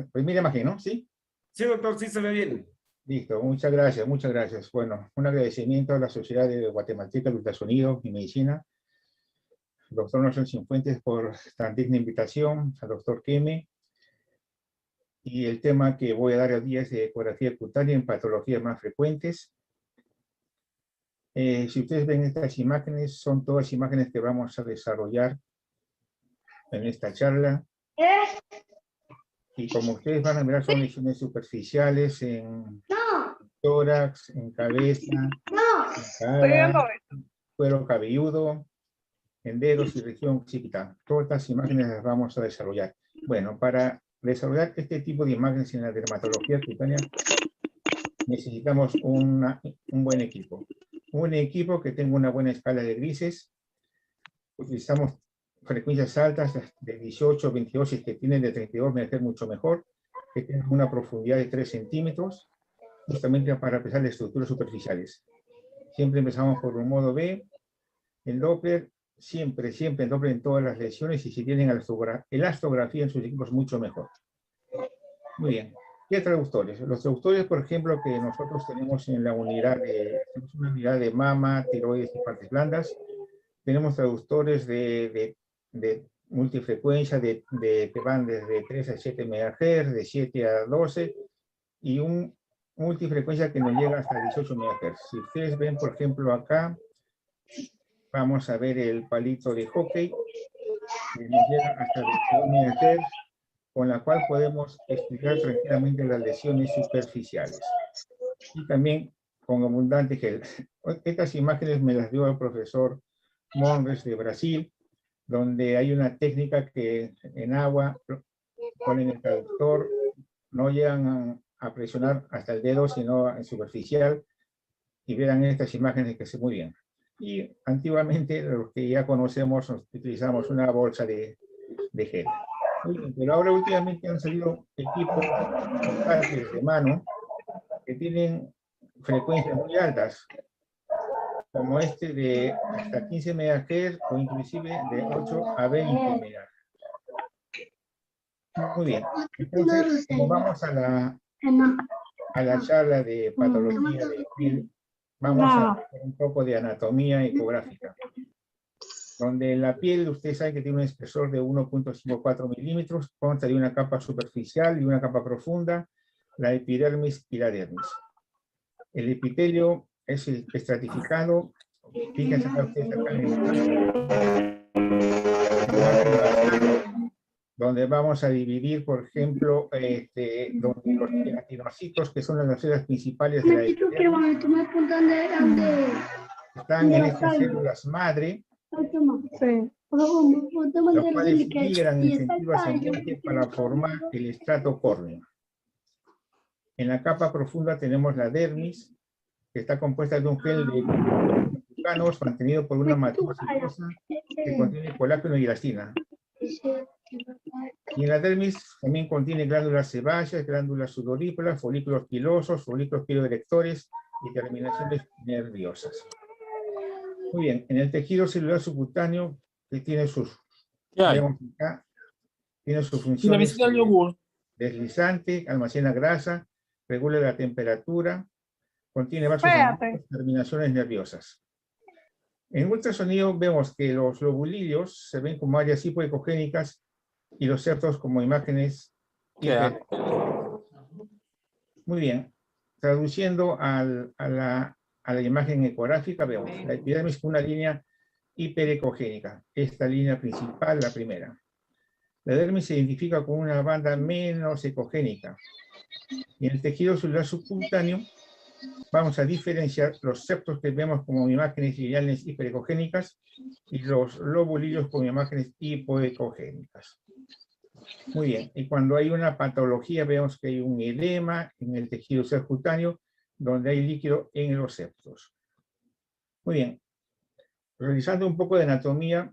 primera imagen, ¿no? ¿Sí? Sí, doctor, sí se ve bien. Listo, muchas gracias, muchas gracias. Bueno, un agradecimiento a la Sociedad de Guatemalteca de Ultrasonido y Medicina, al doctor Nelson Cienfuentes por tan digna invitación, al doctor Keme, y el tema que voy a dar hoy día es de ecografía cutánea en patologías más frecuentes. Si ustedes ven estas imágenes, son todas imágenes que vamos a desarrollar en esta charla. Y como ustedes van a ver, son lesiones superficiales en tórax, en cabeza, en cara, cuero cabelludo, en dedos y región occipital. Todas estas imágenes las vamos a desarrollar. Bueno, para desarrollar este tipo de imágenes en la dermatología cutánea necesitamos un buen equipo. Un equipo que tenga una buena escala de grises. Utilizamos frecuencias altas de 18, 22, si es que tienen de 32 MHz mucho mejor, que tengan una profundidad de 3 centímetros, justamente para empezar las estructuras superficiales. Siempre empezamos por un modo B, el Doppler, siempre el Doppler en todas las lesiones, y si tienen elastografía en sus equipos, mucho mejor. Muy bien. ¿Qué traductores? Los traductores, por ejemplo, que nosotros tenemos en la unidad de mama, tiroides y partes blandas. Tenemos traductores de multifrecuencia que van desde 3 a 7 MHz, de 7 a 12, y un multifrecuencia que nos llega hasta 18 MHz. Si ustedes ven, por ejemplo, acá, vamos a ver el palito de hockey, que nos llega hasta 22 MHz, con la cual podemos explicar tranquilamente las lesiones superficiales. Y también con abundante gel. Estas imágenes me las dio el profesor Monres de Brasil, donde hay una técnica que en agua ponen el traductor, no llegan a presionar hasta el dedo, sino en superficial, y verán estas imágenes que se muy bien. Y antiguamente, los que ya conocemos, utilizamos una bolsa de gel. Muy bien, pero ahora últimamente han salido equipos de mano que tienen frecuencias muy altas, como este de hasta 15 MHz o inclusive de 8 a 20 MHz. Muy bien. Entonces, como vamos a la charla de patología de piel, vamos a ver un poco de anatomía ecográfica. Donde la piel, ustedes saben que tiene un espesor de 1.54 milímetros, consta de una capa superficial y una capa profunda, la epidermis y la dermis. El epitelio es el estratificado. Fíjense acá ustedes acá en donde vamos a dividir, por ejemplo, donde los queratinocitos, que son las células principales de la epidermis, están en estas células madre, los cuales migran en sentido ascendente para formar el estrato córneo. En la capa profunda tenemos la dermis, que está compuesta de un gel de glucanos mantenido por una matriz cigosa que contiene colágeno y elastina. Y en la dermis también contiene glándulas sebáceas, glándulas sudoríparas, folículos pilosos, folículos piloerectores y terminaciones nerviosas. Muy bien, en el tejido celular subcutáneo, que tiene sus, vemos acá, tiene sus funciones deslizante, almacena grasa, regula la temperatura, contiene vasos sanguíneos, terminaciones nerviosas. En ultrasonido vemos que los lobulillos se ven como áreas hipoecogénicas y los septos como imágenes hiper. Muy bien. Traduciendo a la imagen ecográfica, vemos la epidermis con una línea hiperecogénica. Esta línea principal, la primera. La dermis se identifica con una banda menos ecogénica. Y en el tejido celular subcutáneo vamos a diferenciar los septos que vemos como imágenes lineales hiperecogénicas y los lobulillos como imágenes hipoecogénicas. Muy bien, y cuando hay una patología vemos que hay un edema en el tejido subcutáneo donde hay líquido en los septos. Muy bien, realizando un poco de anatomía,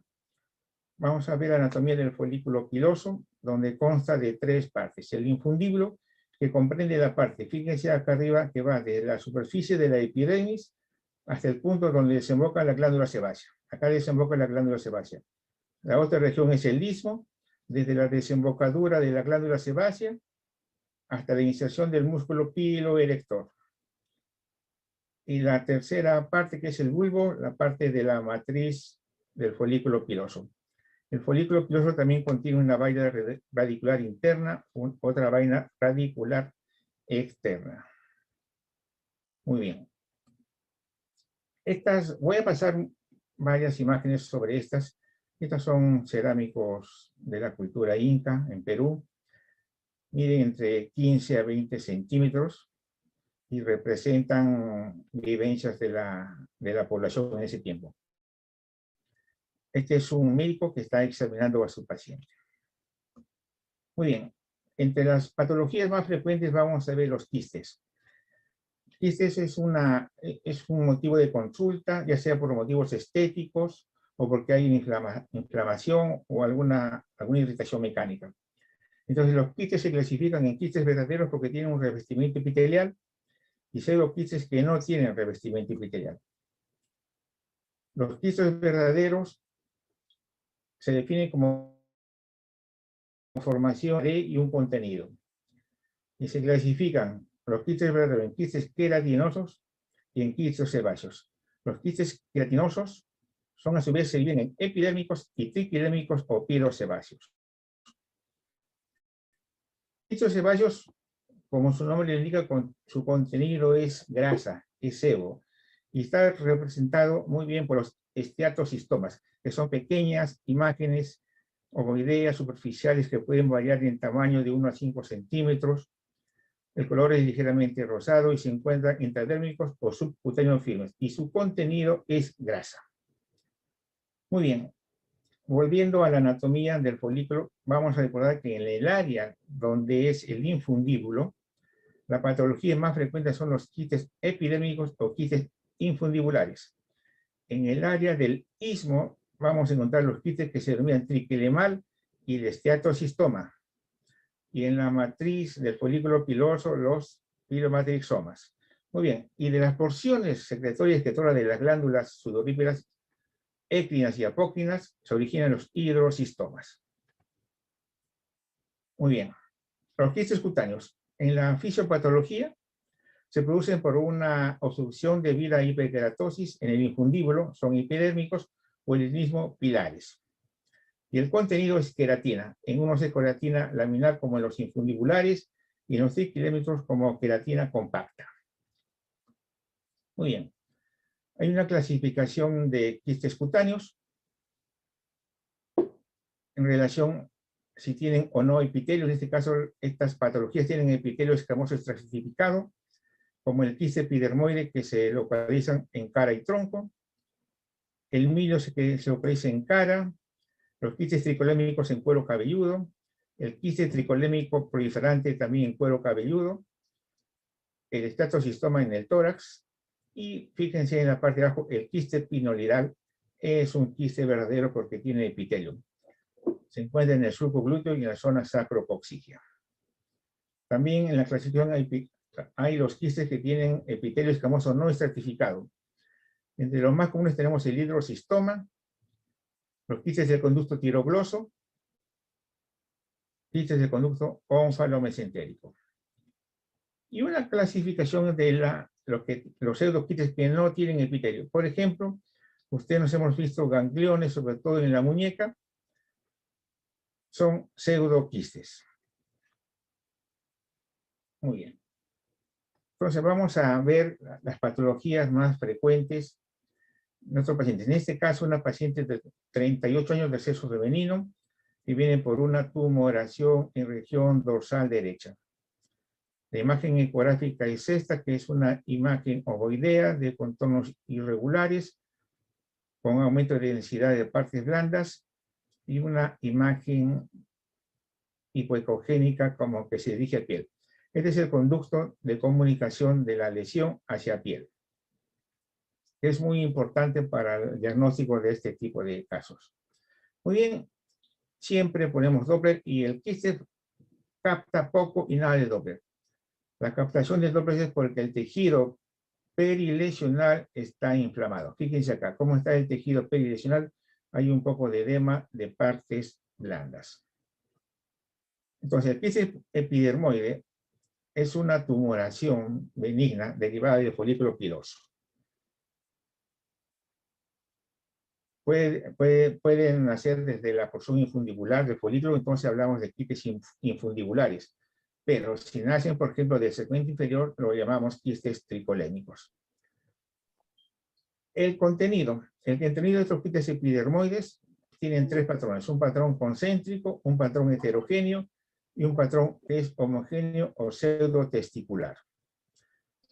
vamos a ver la anatomía del folículo piloso, donde consta de 3 partes. El infundíbulo, que comprende la parte, fíjense acá arriba, que va desde la superficie de la epidermis hasta el punto donde desemboca la glándula sebácea. Acá desemboca la glándula sebácea. La otra región es el istmo, desde la desembocadura de la glándula sebácea hasta la iniciación del músculo piloerector. Y la tercera parte, que es el bulbo, la parte de la matriz del folículo piloso. El folículo piloso también contiene una vaina radicular interna, otra vaina radicular externa. Muy bien. Voy a pasar varias imágenes sobre estas. Estas son cerámicos de la cultura inca en Perú. Miden entre 15 a 20 centímetros y representan vivencias de la población en ese tiempo. Este es un médico que está examinando a su paciente. Muy bien. Entre las patologías más frecuentes vamos a ver los quistes. Quistes es un motivo de consulta, ya sea por motivos estéticos o porque hay inflamación o alguna irritación mecánica. Entonces los quistes se clasifican en quistes verdaderos porque tienen un revestimiento epitelial y pseudoquistes que no tienen revestimiento epitelial. Los quistes verdaderos se definen como formación de y un contenido. Y se clasifican los quistes verdaderos en quistes queratinosos y en quistes sebáceos. Los quistes queratinosos son a su vez se dividen en epidérmicos y triquidérmicos o pilosebáceos. Quistes sebáceos, como su nombre le indica, su contenido es grasa, es sebo, y está representado muy bien por los esteatocistomas, que son pequeñas imágenes ovoideas superficiales que pueden variar en tamaño de 1 a 5 centímetros. El color es ligeramente rosado y se encuentran intradérmicos o subcutáneos firmes, y su contenido es grasa. Muy bien. Volviendo a la anatomía del folículo, vamos a recordar que en el área donde es el infundíbulo, la patología más frecuente son los quistes epidérmicos o quistes infundibulares. En el área del istmo vamos a encontrar los quistes que se denominan triquilemal y el esteatocistoma. Y en la matriz del folículo piloso, los pilomatrixomas. Muy bien, y de las porciones secretorias excretoras de las glándulas sudoríparas écrinas y apócrinas se originan los hidrocistomas. Muy bien. Los quistes cutáneos. En la fisiopatología se producen por una obstrucción debida a hiperkeratosis en el infundíbulo, son epidérmicos o el mismo pilares. Y el contenido es queratina. En unos es queratina laminar como en los infundibulares y en los triquidérmicos como queratina compacta. Muy bien. Hay una clasificación de quistes cutáneos en relación si tienen o no epitelio. En este caso, estas patologías tienen epitelio escamoso estratificado, como el quiste epidermoide, que se localizan en cara y tronco, el milio que se localiza en cara, los quistes tricolémicos en cuero cabelludo, el quiste tricolémico proliferante también en cuero cabelludo, el estatocistoma en el tórax, y fíjense en la parte de abajo, el quiste pinoliral es un quiste verdadero porque tiene epitelio. Se encuentra en el surco glúteo y en la zona sacrococcígea. También en la clasificación hay los quistes que tienen epitelio escamoso no estratificado. Entre los más comunes tenemos el hidrocistoma, los quistes del conducto tirogloso, quistes del conducto ónfalo-mesentérico. Y una clasificación de los pseudoquistes que no tienen epitelio. Por ejemplo, ustedes nos hemos visto gangliones, sobre todo en la muñeca, son pseudoquistes. Muy bien. Entonces vamos a ver las patologías más frecuentes de nuestros pacientes. En este caso, una paciente de 38 años de sexo femenino que viene por una tumoración en región dorsal derecha. La imagen ecográfica es esta, que es una imagen ovoidea de contornos irregulares con aumento de densidad de partes blandas y una imagen hipoecogénica como que se dirige a piel. Este es el conducto de comunicación de la lesión hacia piel. Es muy importante para el diagnóstico de este tipo de casos. Muy bien, siempre ponemos Doppler y el quiste capta poco y nada de Doppler. La captación de Doppler es porque el tejido perilesional está inflamado. Fíjense acá, cómo está el tejido perilesional. Hay un poco de edema de partes blandas. Entonces, el quiste epidermoide es una tumoración benigna derivada del folículo piloso. Pueden nacer desde la porción infundibular del folículo, entonces hablamos de quistes infundibulares. Pero si nacen, por ejemplo, del segmento inferior, lo llamamos quistes tricolémicos. El contenido de estos quistes epidermoides tienen tres patrones: un patrón concéntrico, un patrón heterogéneo y un patrón que es homogéneo o pseudotesticular.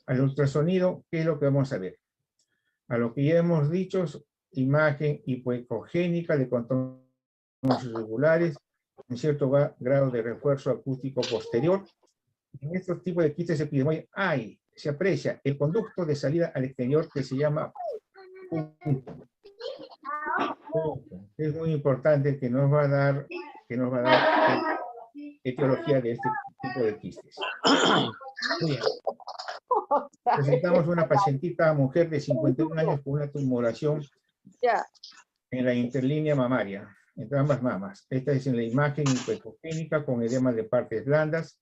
Al ultrasonido, ¿qué es lo que vamos a ver? A lo que ya hemos dicho, imagen hipoecogénica de contornos irregulares, un cierto grado de refuerzo acústico posterior. En estos tipos de quistes epidermoides se aprecia el conducto de salida al exterior que se llama punto. Es muy importante, que nos va a dar etiología de este tipo de quistes. Muy bien. Presentamos una pacientita mujer de 51 años con una tumoración en la interlínea mamaria, entre ambas mamas. Esta es en la imagen hipoecogénica con edema de partes blandas.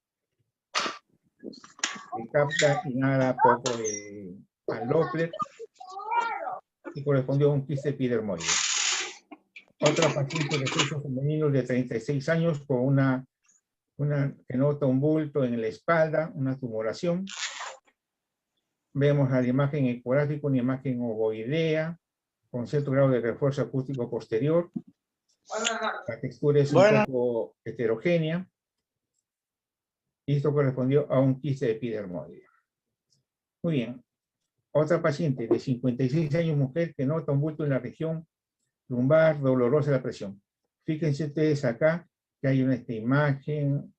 Se capta y nada poco al Doppler y correspondió a un quiste epidermoide. Otra paciente de sexo femenino de 36 años con una que nota un bulto en la espalda, una tumoración. Vemos a la imagen ecográfica una imagen ovoidea con cierto grado de refuerzo acústico posterior. La textura es un poco heterogénea. Y esto correspondió a un quiste epidermoide. Muy bien. Otra paciente de 56 años, mujer, que nota un bulto en la región lumbar, dolorosa la presión. Fíjense ustedes acá que hay esta imagen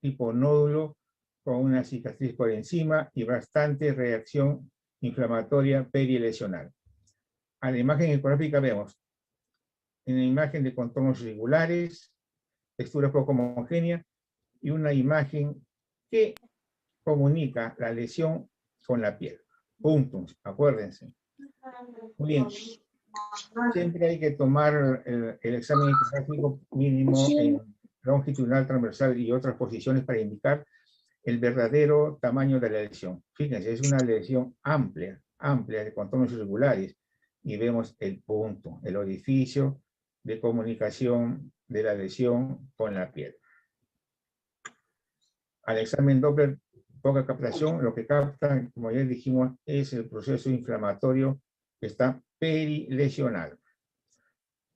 tipo nódulo con una cicatriz por encima y bastante reacción inflamatoria perilesional. A la imagen ecográfica vemos en la imagen de contornos irregulares, textura poco homogénea y una imagen que comunica la lesión con la piel. Puntos, acuérdense. Muy bien. Siempre hay que tomar el examen ecográfico mínimo en longitudinal, transversal y otras posiciones para indicar el verdadero tamaño de la lesión. Fíjense, es una lesión amplia de contornos irregulares y vemos el punto, el orificio de comunicación de la lesión con la piel. Al examen Doppler, poca captación, lo que capta, como ya dijimos, es el proceso inflamatorio que está perilesional.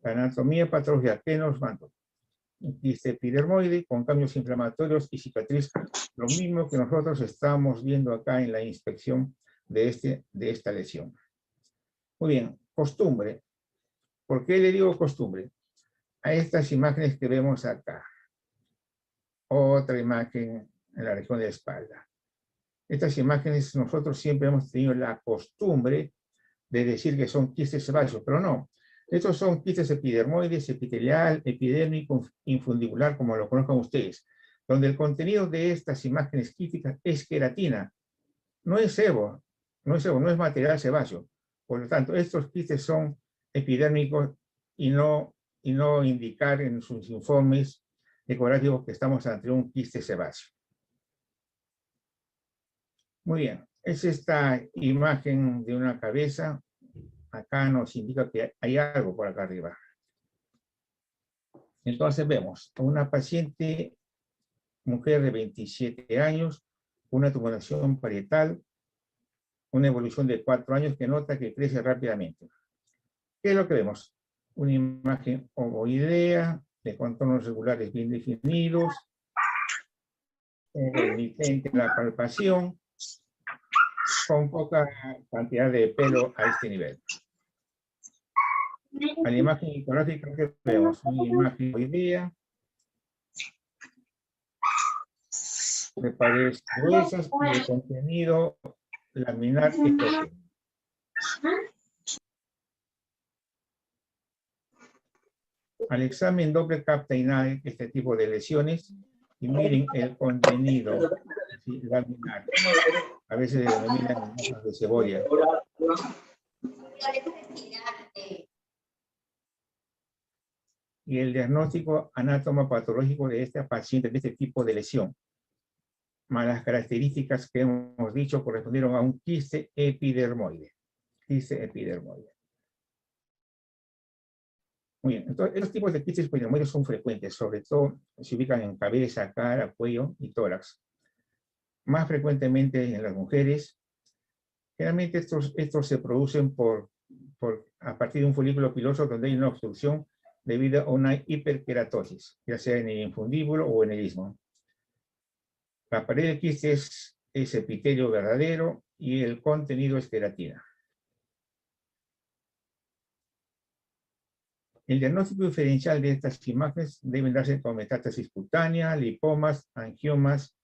La anatomía patológica que nos mandó: un quiste epidermoide con cambios inflamatorios y cicatriz, lo mismo que nosotros estamos viendo acá en la inspección de esta lesión. Muy bien, costumbre. ¿Por qué le digo costumbre? A estas imágenes que vemos acá. Otra imagen en la región de la espalda. Estas imágenes nosotros siempre hemos tenido la costumbre de decir que son quistes sebáceos, pero no. Estos son quistes epidermoides, epitelial, epidérmico, infundibular, como lo conozcan ustedes, donde el contenido de estas imágenes quísticas es queratina. No es sebo, no es material sebáceo. Por lo tanto, estos quistes son epidérmicos y no indicar en sus informes ecográficos que estamos ante un quiste sebáceo. Muy bien, es esta imagen de una cabeza. Acá nos indica que hay algo por acá arriba. Entonces vemos a una paciente, mujer de 27 años, una tumoración parietal, una evolución de 4 años que nota que crece rápidamente. ¿Qué es lo que vemos? Una imagen ovoidea, de contornos regulares bien definidos, remitente la palpación, con poca cantidad de pelo a este nivel. A la imagen ecográfica que vemos, una imagen ovoidea, de paredes gruesas y de contenido laminar heterogéneo. Al examen Doppler capta INAE este tipo de lesiones y miren el contenido laminar. A veces se denominan hojas de cebolla. Y el diagnóstico anatomopatológico de esta paciente, de este tipo de lesión. Las características que hemos dicho correspondieron a un quiste epidermoide. Quiste epidermoide. Muy bien, entonces estos tipos de quistes epidermoides son frecuentes, sobre todo se ubican en cabeza, cara, cuello y tórax. Más frecuentemente en las mujeres. Generalmente estos se producen a partir de un folículo piloso donde hay una obstrucción debido a una hiperkeratosis, ya sea en el infundíbulo o en el istmo. La pared del quiste es epitelio verdadero y el contenido es queratina. El diagnóstico diferencial de estas imágenes deben darse con metástasis cutánea, lipomas, angiomas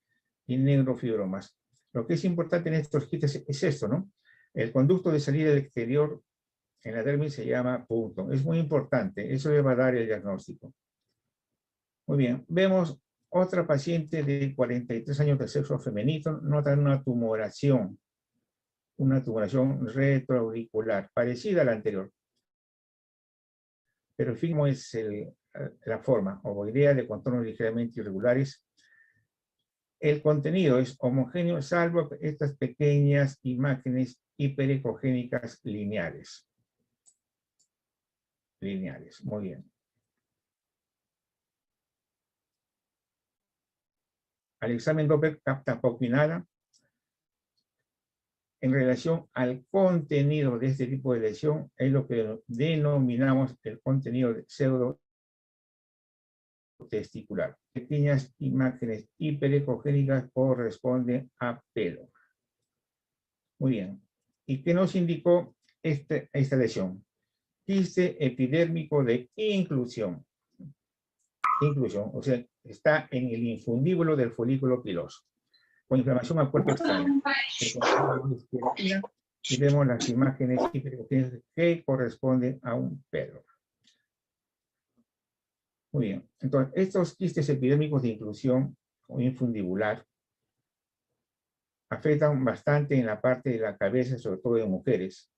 y neurofibromas. Lo que es importante en estos quistes es esto, ¿no? El conducto de salida al exterior en la dermis se llama punto. Es muy importante, eso le va a dar el diagnóstico. Muy bien, vemos otra paciente de 43 años de sexo femenino, nota una tumoración retroauricular, parecida a la anterior. Pero el fin es la forma, ovoidea de contornos ligeramente irregulares. El contenido es homogéneo, salvo estas pequeñas imágenes hiperecogénicas lineales. Muy bien. Al examen Doppler capta poco y nada. En relación al contenido de este tipo de lesión, es lo que denominamos el contenido de pseudotesticular. Pequeñas imágenes hiperecogénicas corresponden a pelo. Muy bien. ¿Y qué nos indicó esta lesión? Quiste epidérmico de inclusión. O sea, está en el infundíbulo del folículo piloso, con inflamación a cuerpo extraño. Y vemos las imágenes hiperecogénicas que corresponden a un pelo. Muy bien. Entonces, estos quistes epidérmicos de inclusión o infundibular afectan bastante en la parte de la cabeza, sobre todo de mujeres.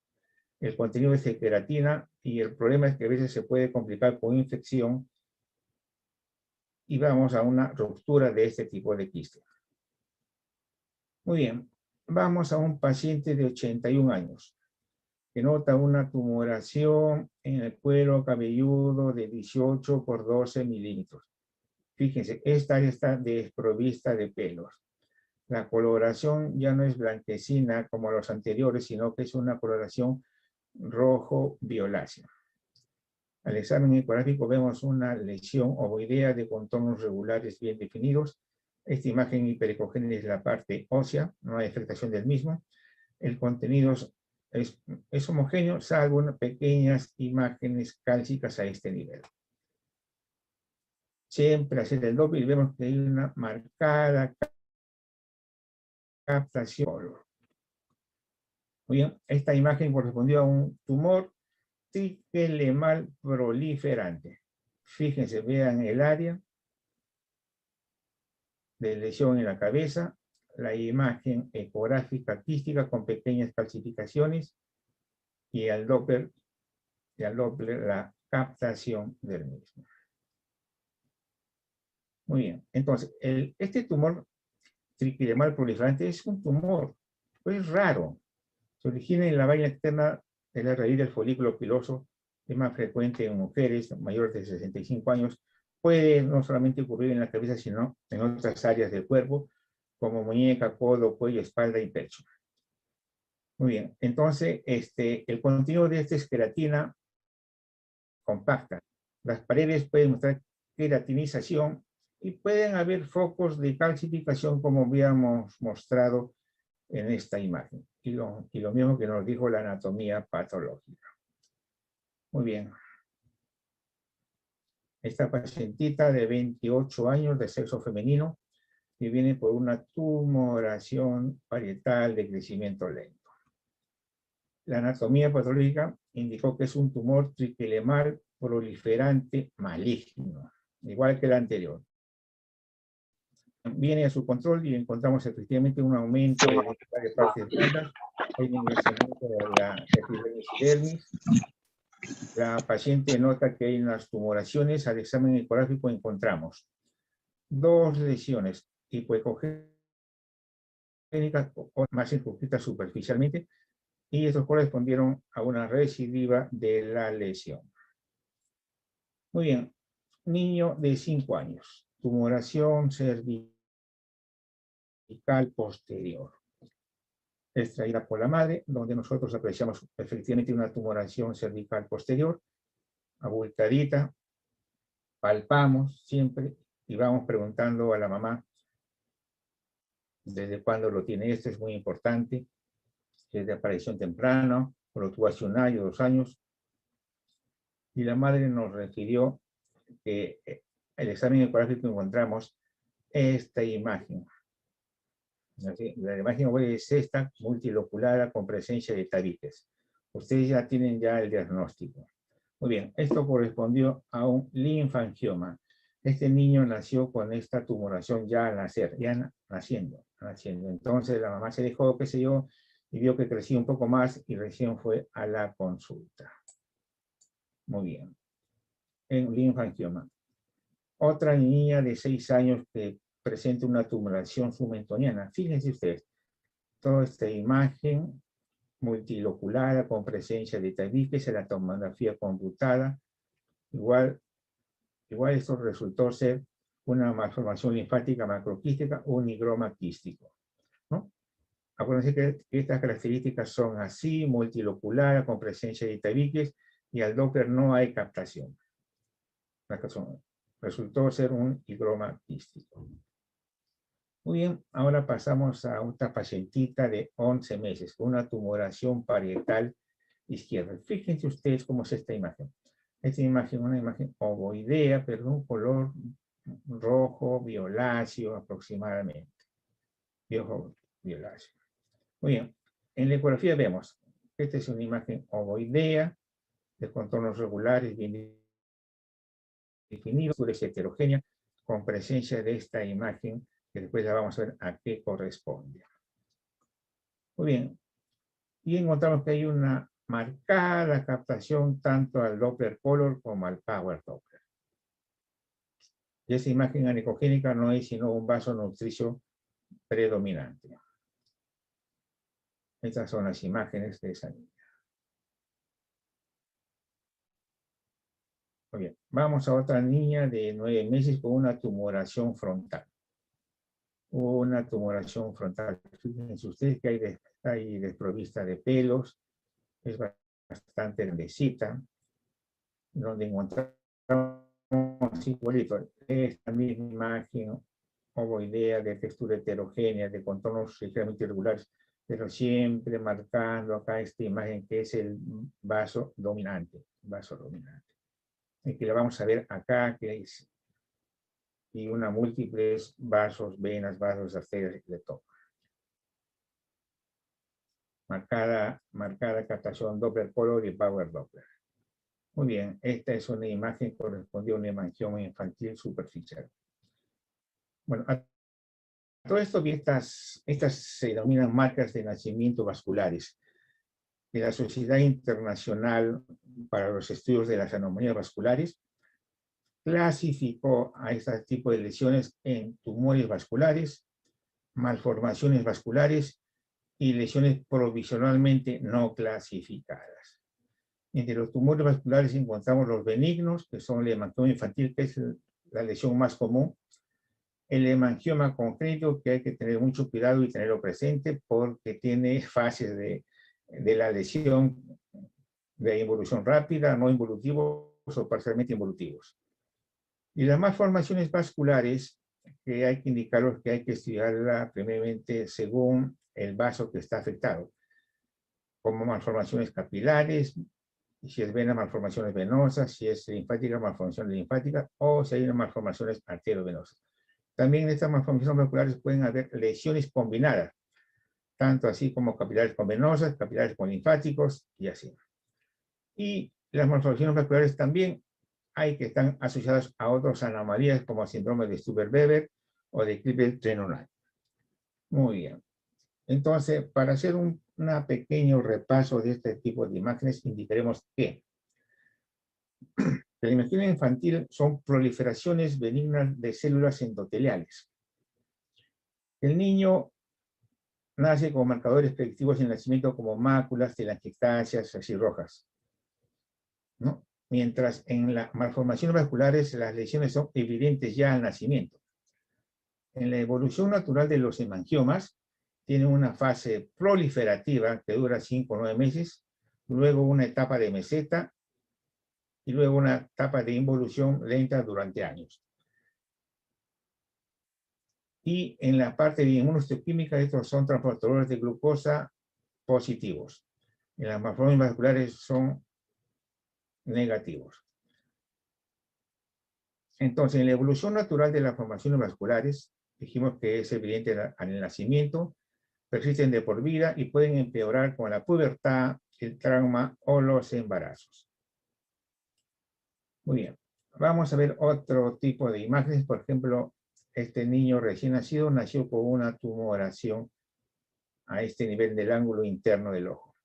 El contenido es de queratina y el problema es que a veces se puede complicar con infección y vamos a una ruptura de este tipo de quiste. Muy bien, vamos a un paciente de 81 años que nota una tumoración en el cuero cabelludo de 18 por 12 milímetros. Fíjense, esta área está desprovista de pelos. La coloración ya no es blanquecina como los anteriores, sino que es una coloración rojo-violácea. Al examen ecográfico vemos una lesión ovoidea de contornos regulares bien definidos. Esta imagen hiperecogénica es la parte ósea, no hay afectación del mismo. El contenido es homogéneo, salvo unas pequeñas imágenes cálcicas a este nivel. Siempre hacer el Doppler y vemos que hay una marcada captación. Muy bien, esta imagen correspondió a un tumor triquelemal proliferante. Fíjense, vean el área de lesión en la cabeza, la imagen ecográfica quística con pequeñas calcificaciones y al Doppler la captación del mismo. Muy bien, entonces, este tumor triquilemal proliferante es un tumor, pues raro. Se origina en la valla externa de la raíz del folículo piloso, es más frecuente en mujeres mayores de 65 años. Puede no solamente ocurrir en la cabeza, sino en otras áreas del cuerpo, como muñeca, codo, cuello, espalda y pecho. Muy bien, entonces el contenido de esta es queratina compacta. Las paredes pueden mostrar queratinización y pueden haber focos de calcificación como habíamos mostrado en esta imagen. Y lo mismo que nos dijo la anatomía patológica. Muy bien. Esta pacientita de 28 años de sexo femenino que viene por una tumoración parietal de crecimiento lento. La anatomía patológica indicó que es un tumor triquilemal proliferante maligno, igual que el anterior. Viene a su control y encontramos efectivamente un aumento de varias partes blandas, hay un engrosamiento de la epidermis. La paciente nota que hay unas tumoraciones. Al examen ecográfico encontramos dos lesiones hipoecogénicas o más circunscritas superficialmente, y estos correspondieron a una recidiva de la lesión. Muy bien, niño de 5 años, tumoración cervical posterior, extraída por la madre, donde nosotros apreciamos efectivamente una tumoración cervical posterior, abultadita, palpamos siempre y vamos preguntando a la mamá desde cuándo lo tiene. Esto es muy importante, si es de aparición temprana, o lo tuvo hace 1 año, 2 años, y la madre nos refirió que el examen ecográfico encontramos esta imagen. Así, la imagen es esta, multilocular con presencia de tabiques. Ustedes ya tienen el diagnóstico. Muy bien, esto correspondió a un linfangioma. Este niño nació con esta tumoración ya al nacer, ya naciendo. Entonces la mamá se dejó, qué sé yo, y vio que crecía un poco más y recién fue a la consulta. Muy bien. En linfangioma. Otra niña de 6 años que presenta una tumoración submentoniana. Fíjense ustedes, toda esta imagen multilocular con presencia de tabiques en la tomografía computada. Igual esto resultó ser una malformación linfática macroquística o un higroma quístico, ¿no? Acuérdense que estas características son así, multilocular, con presencia de tabiques, y al Doppler no hay captación. Resultó ser un higroma quístico. Muy bien, ahora pasamos a otra pacientita de 11 meses con una tumoración parietal izquierda. Fíjense ustedes cómo es esta imagen. Esta imagen es una imagen ovoidea, pero de un color rojo violáceo aproximadamente. Rojo violáceo. Muy bien, en la ecografía vemos que esta es una imagen ovoidea de contornos regulares bien definidos, es heterogénea, con presencia de esta imagen que después la vamos a ver a qué corresponde. Muy bien, y encontramos que hay una marcada captación tanto al Doppler color como al Power Doppler. Y esa imagen anicogénica no es sino un vaso nutricio predominante. Estas son las imágenes de esa niña. Muy bien, vamos a otra niña de 9 meses con una tumoración frontal. Una tumoración frontal. Fíjense ustedes que hay desprovista de pelos, es bastante grandecita, donde encontramos igualito esta misma imagen ovoidea de textura heterogénea, de contornos ligeramente irregulares, pero siempre marcando acá esta imagen que es el vaso dominante, y que la vamos a ver acá, que es y una múltiples vasos, venas, vasos, arterias de todo. Marcada captación Doppler color y Power Doppler. Muy bien, esta es una imagen que correspondió a un hemangioma infantil superficial. Bueno, a todo esto, estas se denominan marcas de nacimiento vasculares. De la Sociedad Internacional para los Estudios de las Anomalías Vasculares clasificó a este tipo de lesiones en tumores vasculares, malformaciones vasculares y lesiones provisionalmente no clasificadas. Entre los tumores vasculares encontramos los benignos, que son el hemangioma infantil, que es la lesión más común, el hemangioma congénito, que hay que tener mucho cuidado y tenerlo presente porque tiene fases de la lesión de involución rápida, no involutivos o parcialmente involutivos. Y las malformaciones vasculares, que hay que indicarlos, que hay que estudiarla primeramente según el vaso que está afectado, como malformaciones capilares, si es vena, malformaciones venosas, si es linfática, malformaciones linfáticas, o si hay malformaciones arteriovenosas. También en estas malformaciones vasculares pueden haber lesiones combinadas, tanto así como capilares con venosas, capilares con linfáticos y así. Y las malformaciones vasculares también hay que están asociadas a otras anomalías como síndrome de Stuber-Weber o de Klippel-Trenaunay. Muy bien. Entonces, para hacer un pequeño repaso de este tipo de imágenes, indicaremos que la imagen infantil son proliferaciones benignas de células endoteliales. El niño nace con marcadores predictivos en nacimiento como máculas, telangiectasias, así rojas, ¿no? Mientras en las malformaciones vasculares las lesiones son evidentes ya al nacimiento. En la evolución natural de los hemangiomas, tienen una fase proliferativa que dura 5 o 9 meses, luego una etapa de meseta y luego una etapa de involución lenta durante años. Y en la parte de inmunohistoquímica, estos son transportadores de glucosa positivos. En las malformaciones vasculares son negativos. Entonces, en la evolución natural de las formaciones vasculares, dijimos que es evidente al nacimiento, persisten de por vida y pueden empeorar con la pubertad, el trauma o los embarazos. Muy bien. Vamos a ver otro tipo de imágenes. Por ejemplo, este niño recién nacido nació con una tumoración a este nivel del ángulo interno del ojo.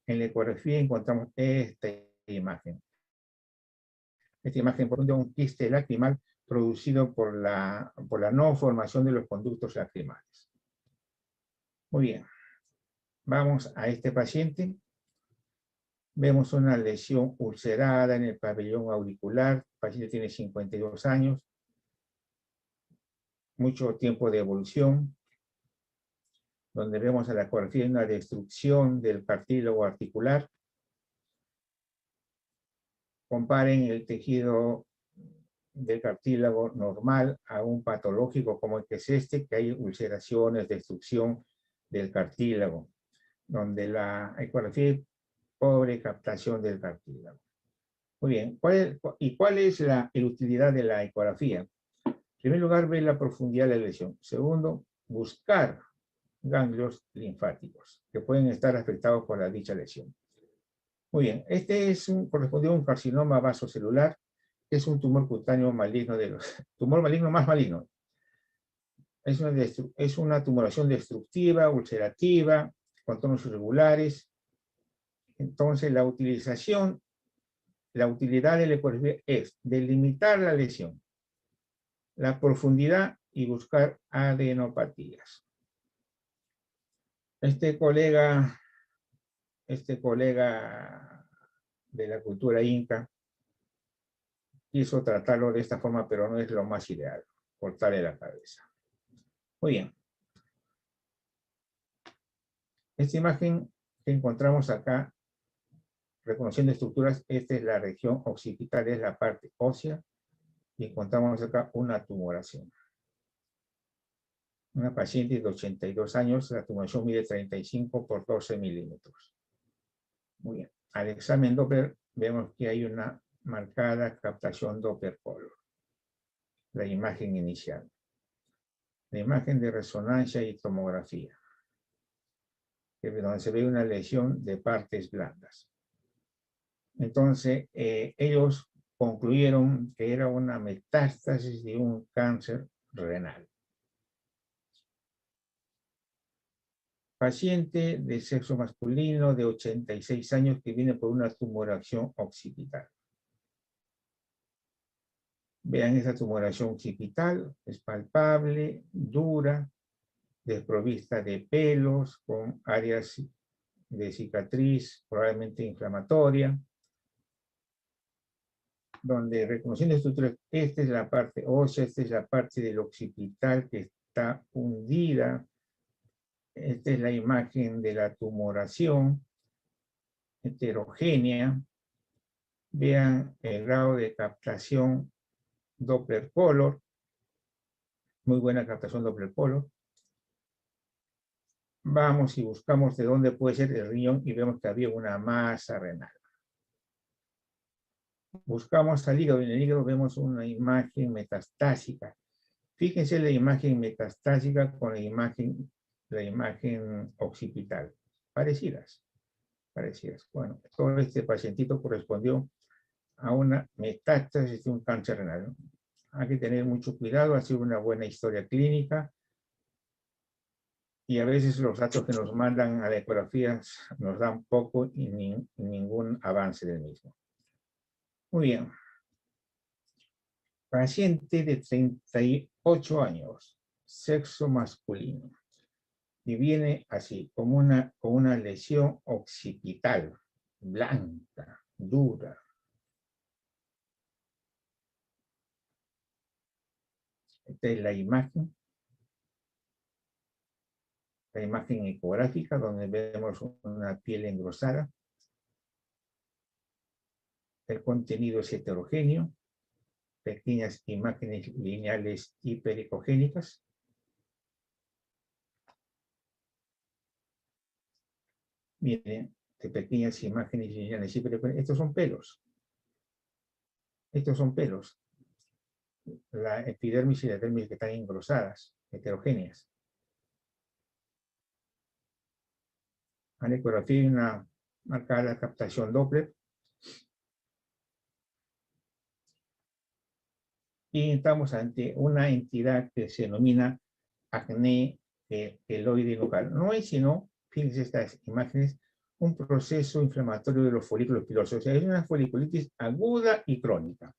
En la ecografía encontramos esta imagen. Esta imagen corresponde a un quiste lacrimal producido por la no formación de los conductos lacrimales. Muy bien. Vamos a este paciente. Vemos una lesión ulcerada en el pabellón auricular. El paciente tiene 52 años. Mucho tiempo de evolución. Donde vemos a la ecografía una destrucción del cartílago articular. Comparen el tejido del cartílago normal a un patológico como el que es este, que hay ulceraciones, destrucción del cartílago, donde la ecografía pobre captación del cartílago. Muy bien, ¿cuál es la utilidad de la ecografía? En primer lugar, ver la profundidad de la lesión. Segundo, buscar ganglios linfáticos que pueden estar afectados por la dicha lesión. Muy bien, este correspondió a un carcinoma vasocelular, que es un tumor cutáneo maligno, tumor maligno más maligno. Es una tumoración destructiva, ulcerativa, con tonos irregulares. Entonces, la utilidad de la ecografía es delimitar la lesión, la profundidad y buscar adenopatías. Este colega de la cultura inca quiso tratarlo de esta forma, pero no es lo más ideal, cortarle la cabeza. Muy bien. Esta imagen que encontramos acá, reconociendo estructuras, esta es la región occipital, es la parte ósea, y encontramos acá una tumoración. Una paciente de 82 años, la tumoración mide 35 por 12 milímetros. Muy bien. Al examen Doppler vemos que hay una marcada captación Doppler color. La imagen inicial. La imagen de resonancia y tomografía, donde se ve una lesión de partes blandas. Entonces, ellos concluyeron que era una metástasis de un cáncer renal. Paciente de sexo masculino de 86 años que viene por una tumoración occipital. Vean esa tumoración occipital, es palpable, dura, desprovista de pelos, con áreas de cicatriz, probablemente inflamatoria, donde reconociendo estructuras, esta es la parte ósea, esta es la parte del occipital que está hundida. Esta es la imagen de la tumoración heterogénea. Vean el grado de captación Doppler color. Muy buena captación Doppler color. Vamos y buscamos de dónde puede ser el riñón y vemos que había una masa renal. Buscamos al hígado y en el hígado vemos una imagen metastásica. Fíjense la imagen metastásica con la imagen occipital. Parecidas. Bueno, todo este pacientito correspondió a una metástasis de un cáncer renal. Hay que tener mucho cuidado, hacer una buena historia clínica. Y a veces los datos que nos mandan a la ecografía nos dan poco y ningún avance del mismo. Muy bien. Paciente de 38 años, sexo masculino. Y viene así, como una lesión occipital, blanca, dura. Esta es la imagen ecográfica, donde vemos una piel engrosada. El contenido es heterogéneo, pequeñas imágenes lineales hiperecogénicas. Miren, de pequeñas imágenes lineales hiperecogénicas. Estos son pelos. Estos son pelos. La epidermis y la dermis que están engrosadas, heterogéneas. En la ecografía hay una marcada captación Doppler. Y estamos ante una entidad que se denomina acné queloide nucal. No es sino, fíjense estas imágenes, un proceso inflamatorio de los folículos pilosos. O sea, es una foliculitis aguda y crónica,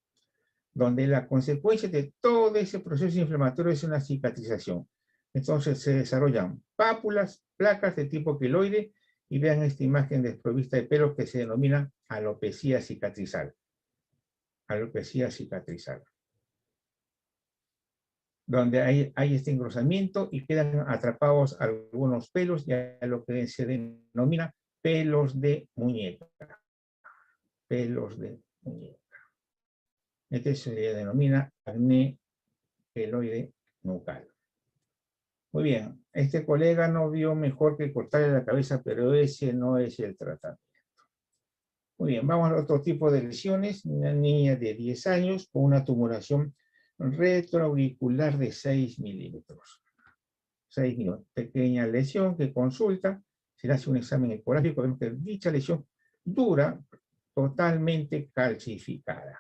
donde la consecuencia de todo ese proceso inflamatorio es una cicatrización. Entonces se desarrollan pápulas, placas de tipo queloide, y vean esta imagen desprovista de pelo que se denomina alopecia cicatrizal. Alopecia cicatrizal. Donde hay este engrosamiento y quedan atrapados algunos pelos, ya lo que se denomina pelos de muñeca. Pelos de muñeca. Este se denomina acné queloide nucal. Muy bien, este colega no vio mejor que cortarle la cabeza, pero ese no es el tratamiento. Muy bien, vamos a otro tipo de lesiones. Una niña de 10 años con una tumoración retroauricular de 6 milímetros. 6 milímetros. Pequeña lesión que consulta, se le hace un examen ecográfico, vemos que dicha lesión dura, totalmente calcificada.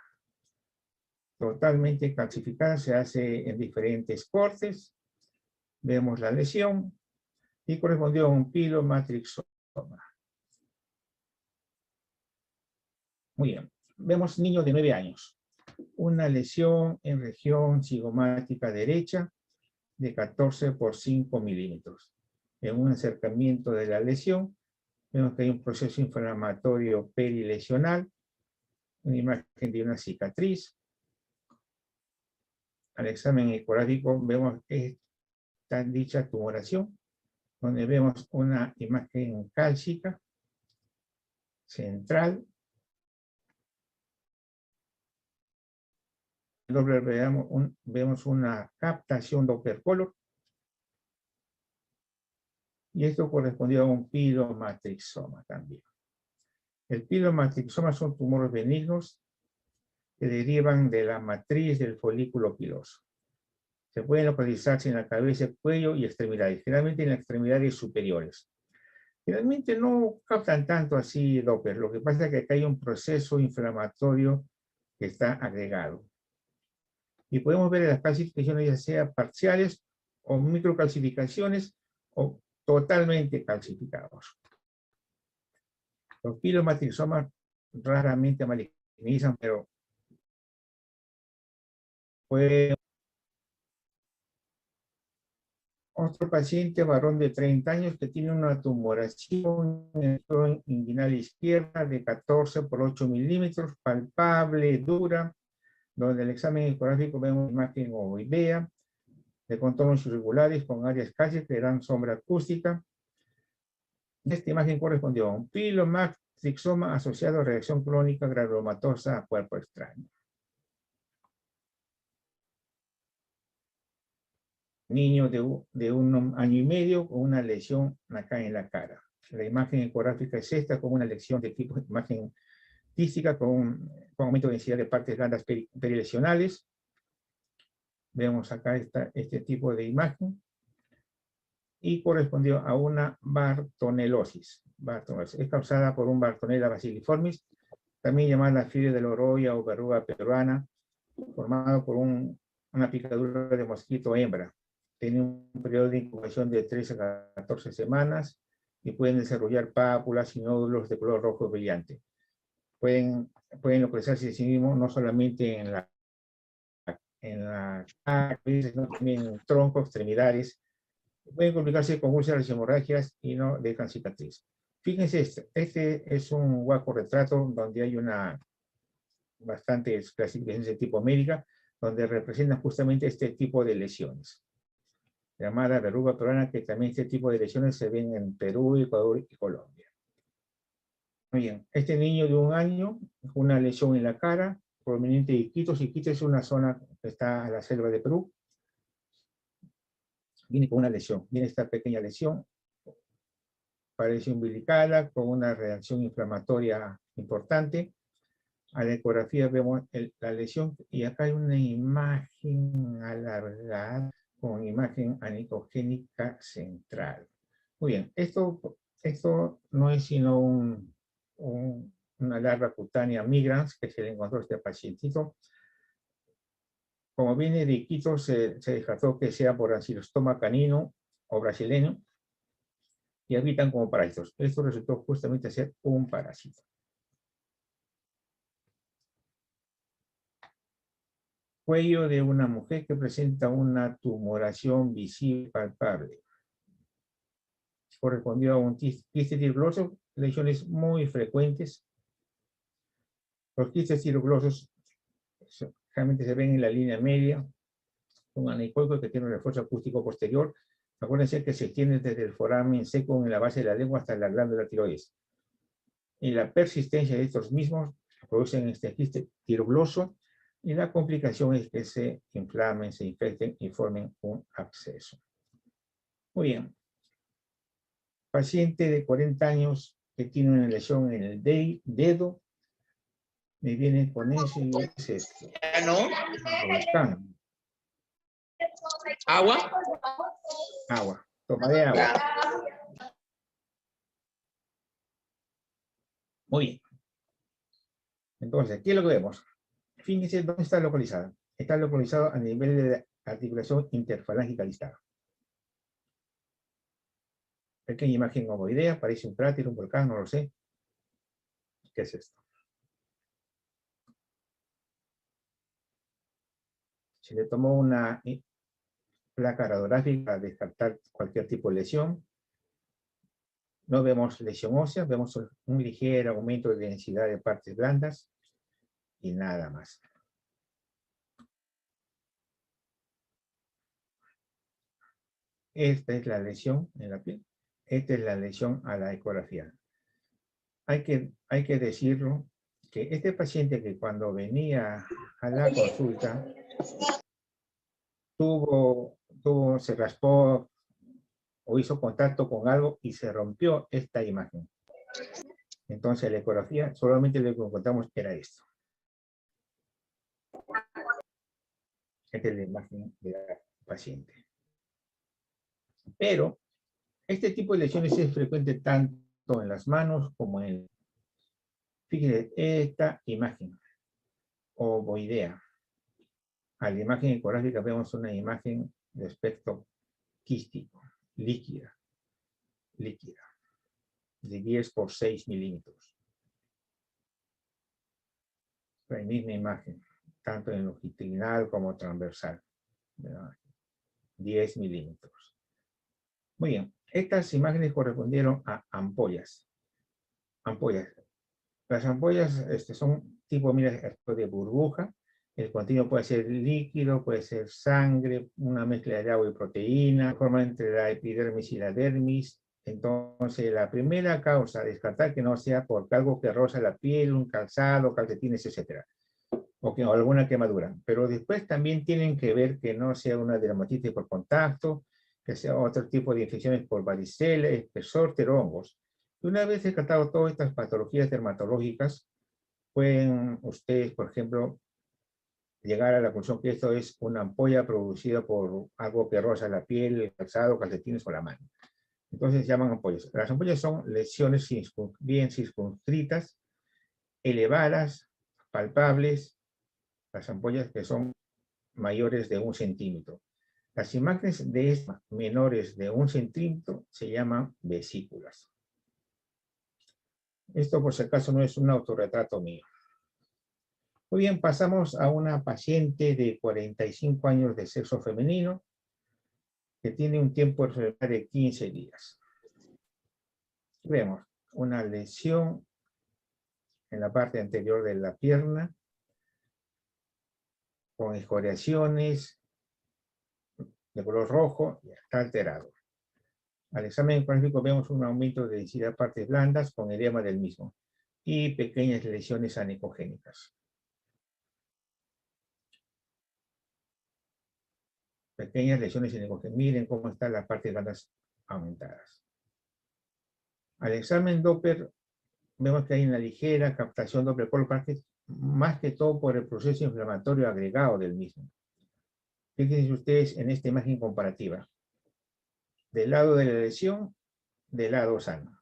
Totalmente calcificada, se hace en diferentes cortes. Vemos la lesión y correspondió a un pilomatrixoma. Muy bien. Vemos niño de 9 años. Una lesión en región cigomática derecha de 14 por 5 milímetros. En un acercamiento de la lesión, vemos que hay un proceso inflamatorio perilesional, una imagen de una cicatriz. Al examen ecográfico vemos esta dicha tumoración, donde vemos una imagen cálcica central. Doppler vemos una captación Doppler color. Y esto correspondió a un pilomatrixoma también. El pilomatrixoma son tumores benignos que derivan de la matriz del folículo piloso. Se pueden localizarse en la cabeza, cuello y extremidades, generalmente en las extremidades superiores. Generalmente no captan tanto así Doppler, lo que pasa es que acá hay un proceso inflamatorio que está agregado. Y podemos ver las calcificaciones ya sea parciales o microcalcificaciones o totalmente calcificados. Los pilomatrixomas raramente malignizan, pero fue otro paciente varón de 30 años que tiene una tumoración en el suelo inguinal izquierda de 14 por 8 milímetros, palpable, dura, donde el examen ecográfico vemos una imagen ovoidea de contornos irregulares con áreas casi que dan sombra acústica. Esta imagen correspondió a un pilomatrixoma asociado a reacción crónica granulomatosa a cuerpo extraño. Niño de 1 año y medio con una lesión acá en la cara. La imagen ecográfica es esta, con una lesión de tipo imagen física con aumento de densidad de partes blandas perilesionales. Vemos acá este tipo de imagen. Y correspondió a una bartonelosis. Es causada por un Bartonella bacilliformis, también llamada fiebre de la oroya o verruga peruana, formado por una picadura de mosquito hembra. Tiene un periodo de incubación de 13 a 14 semanas y pueden desarrollar pápulas y nódulos de color rojo brillante. Pueden localizarse en sí mismo no solamente en la cabeza, sino también en el tronco, extremidades Pueden complicarse con úlceras y hemorragias y no dejan cicatriz. Fíjense, este es un huaco retrato donde hay una bastantes clasificaciones de tipo médica, donde representan justamente este tipo de lesiones, llamada verruga peruana, que también este tipo de lesiones se ven en Perú, Ecuador y Colombia. Muy bien, este niño de 1 año, una lesión en la cara, proveniente de Iquitos. Iquitos es una zona que está a la selva de Perú. Viene con una lesión, viene esta pequeña lesión, parece umbilical, con una reacción inflamatoria importante. A la ecografía vemos la lesión y acá hay una imagen alargada con imagen anicogénica central. Muy bien, esto no es sino una larva cutánea migrans que se le encontró a este pacientito. Como viene de Iquitos, se descartó que sea por ancilostoma canino o brasileño y habitan como parásitos. Esto resultó justamente ser un parásito. Cuello de una mujer que presenta una tumoración visible palpable. Correspondió a un quiste fibroso, lesiones muy frecuentes. Los quistes fibrosos realmente se ven en la línea media, un anecoico que tiene un refuerzo acústico posterior. Acuérdense que se extiende desde el foramen seco en la base de la lengua hasta la glándula tiroides. Y la persistencia de estos mismos producen este quiste fibroso, y la complicación es que se inflamen, se infecten y formen un absceso. Muy bien. Paciente de 40 años que tiene una lesión en el dedo, me viene con eso y es esto. ¿No? Volcán. ¿Agua? Agua. Tomaré agua. Muy bien. Entonces, ¿qué es lo que vemos? Fíjense dónde está localizado. Está localizado a nivel de la articulación interfalángica distal. Pequeña imagen ovoidea, parece un cráter, un volcán, no lo sé. ¿Qué es esto? Se le tomó una placa radiográfica para descartar cualquier tipo de lesión. No vemos lesión ósea, vemos un ligero aumento de densidad de partes blandas y nada más. Esta es la lesión en la piel. Esta es la lesión a la ecografía. Hay que decirlo, que este paciente que cuando venía a la consulta se raspó o hizo contacto con algo y se rompió esta imagen. Entonces la ecografía solamente lo que encontramos era esto. Esta es la imagen de la paciente. Pero este tipo de lesiones es frecuente tanto en las manos como en... Fíjense, esta imagen ovoidea. A la imagen ecográfica vemos una imagen de aspecto quístico, líquida, de 10 por 6 milímetros. La misma imagen, tanto en longitudinal como transversal, 10 milímetros. Muy bien, estas imágenes correspondieron a ampollas. Las ampollas son tipo, mira, de burbuja. El contenido puede ser líquido, puede ser sangre, una mezcla de agua y proteína, forma entre la epidermis y la dermis. Entonces, la primera causa, descartar que no sea por algo que roza la piel, un calzado, calcetines, etc. O alguna quemadura. Pero después también tienen que ver que no sea una dermatitis por contacto, que sea otro tipo de infecciones por varicela, espesor, hongos. Y una vez descartado todas estas patologías dermatológicas, pueden ustedes, por ejemplo, llegar a la conclusión que esto es una ampolla producida por algo que roza la piel, el calzado, calcetines o la mano. Entonces se llaman ampollas. Las ampollas son lesiones bien circunscritas, elevadas, palpables. Las ampollas que son mayores de 1 centímetro. Las imágenes de estas menores de 1 centímetro se llaman vesículas. Esto, por si acaso, no es un autorretrato mío. Muy bien, pasamos a una paciente de 45 años de sexo femenino. que tiene un tiempo de 15 días. Vemos una lesión en la parte anterior de la pierna, con escoriaciones de color rojo y está alterado. Al examen ecográfico vemos un aumento de densidad de partes blandas con edema del mismo y pequeñas lesiones anicogénicas. Pequeñas lesiones anicogénicas. Miren cómo están las partes blandas aumentadas. Al examen Doppler vemos que hay una ligera captación Doppler color, más que todo por el proceso inflamatorio agregado del mismo. Fíjense ustedes en esta imagen comparativa. Del lado de la lesión, del lado sano.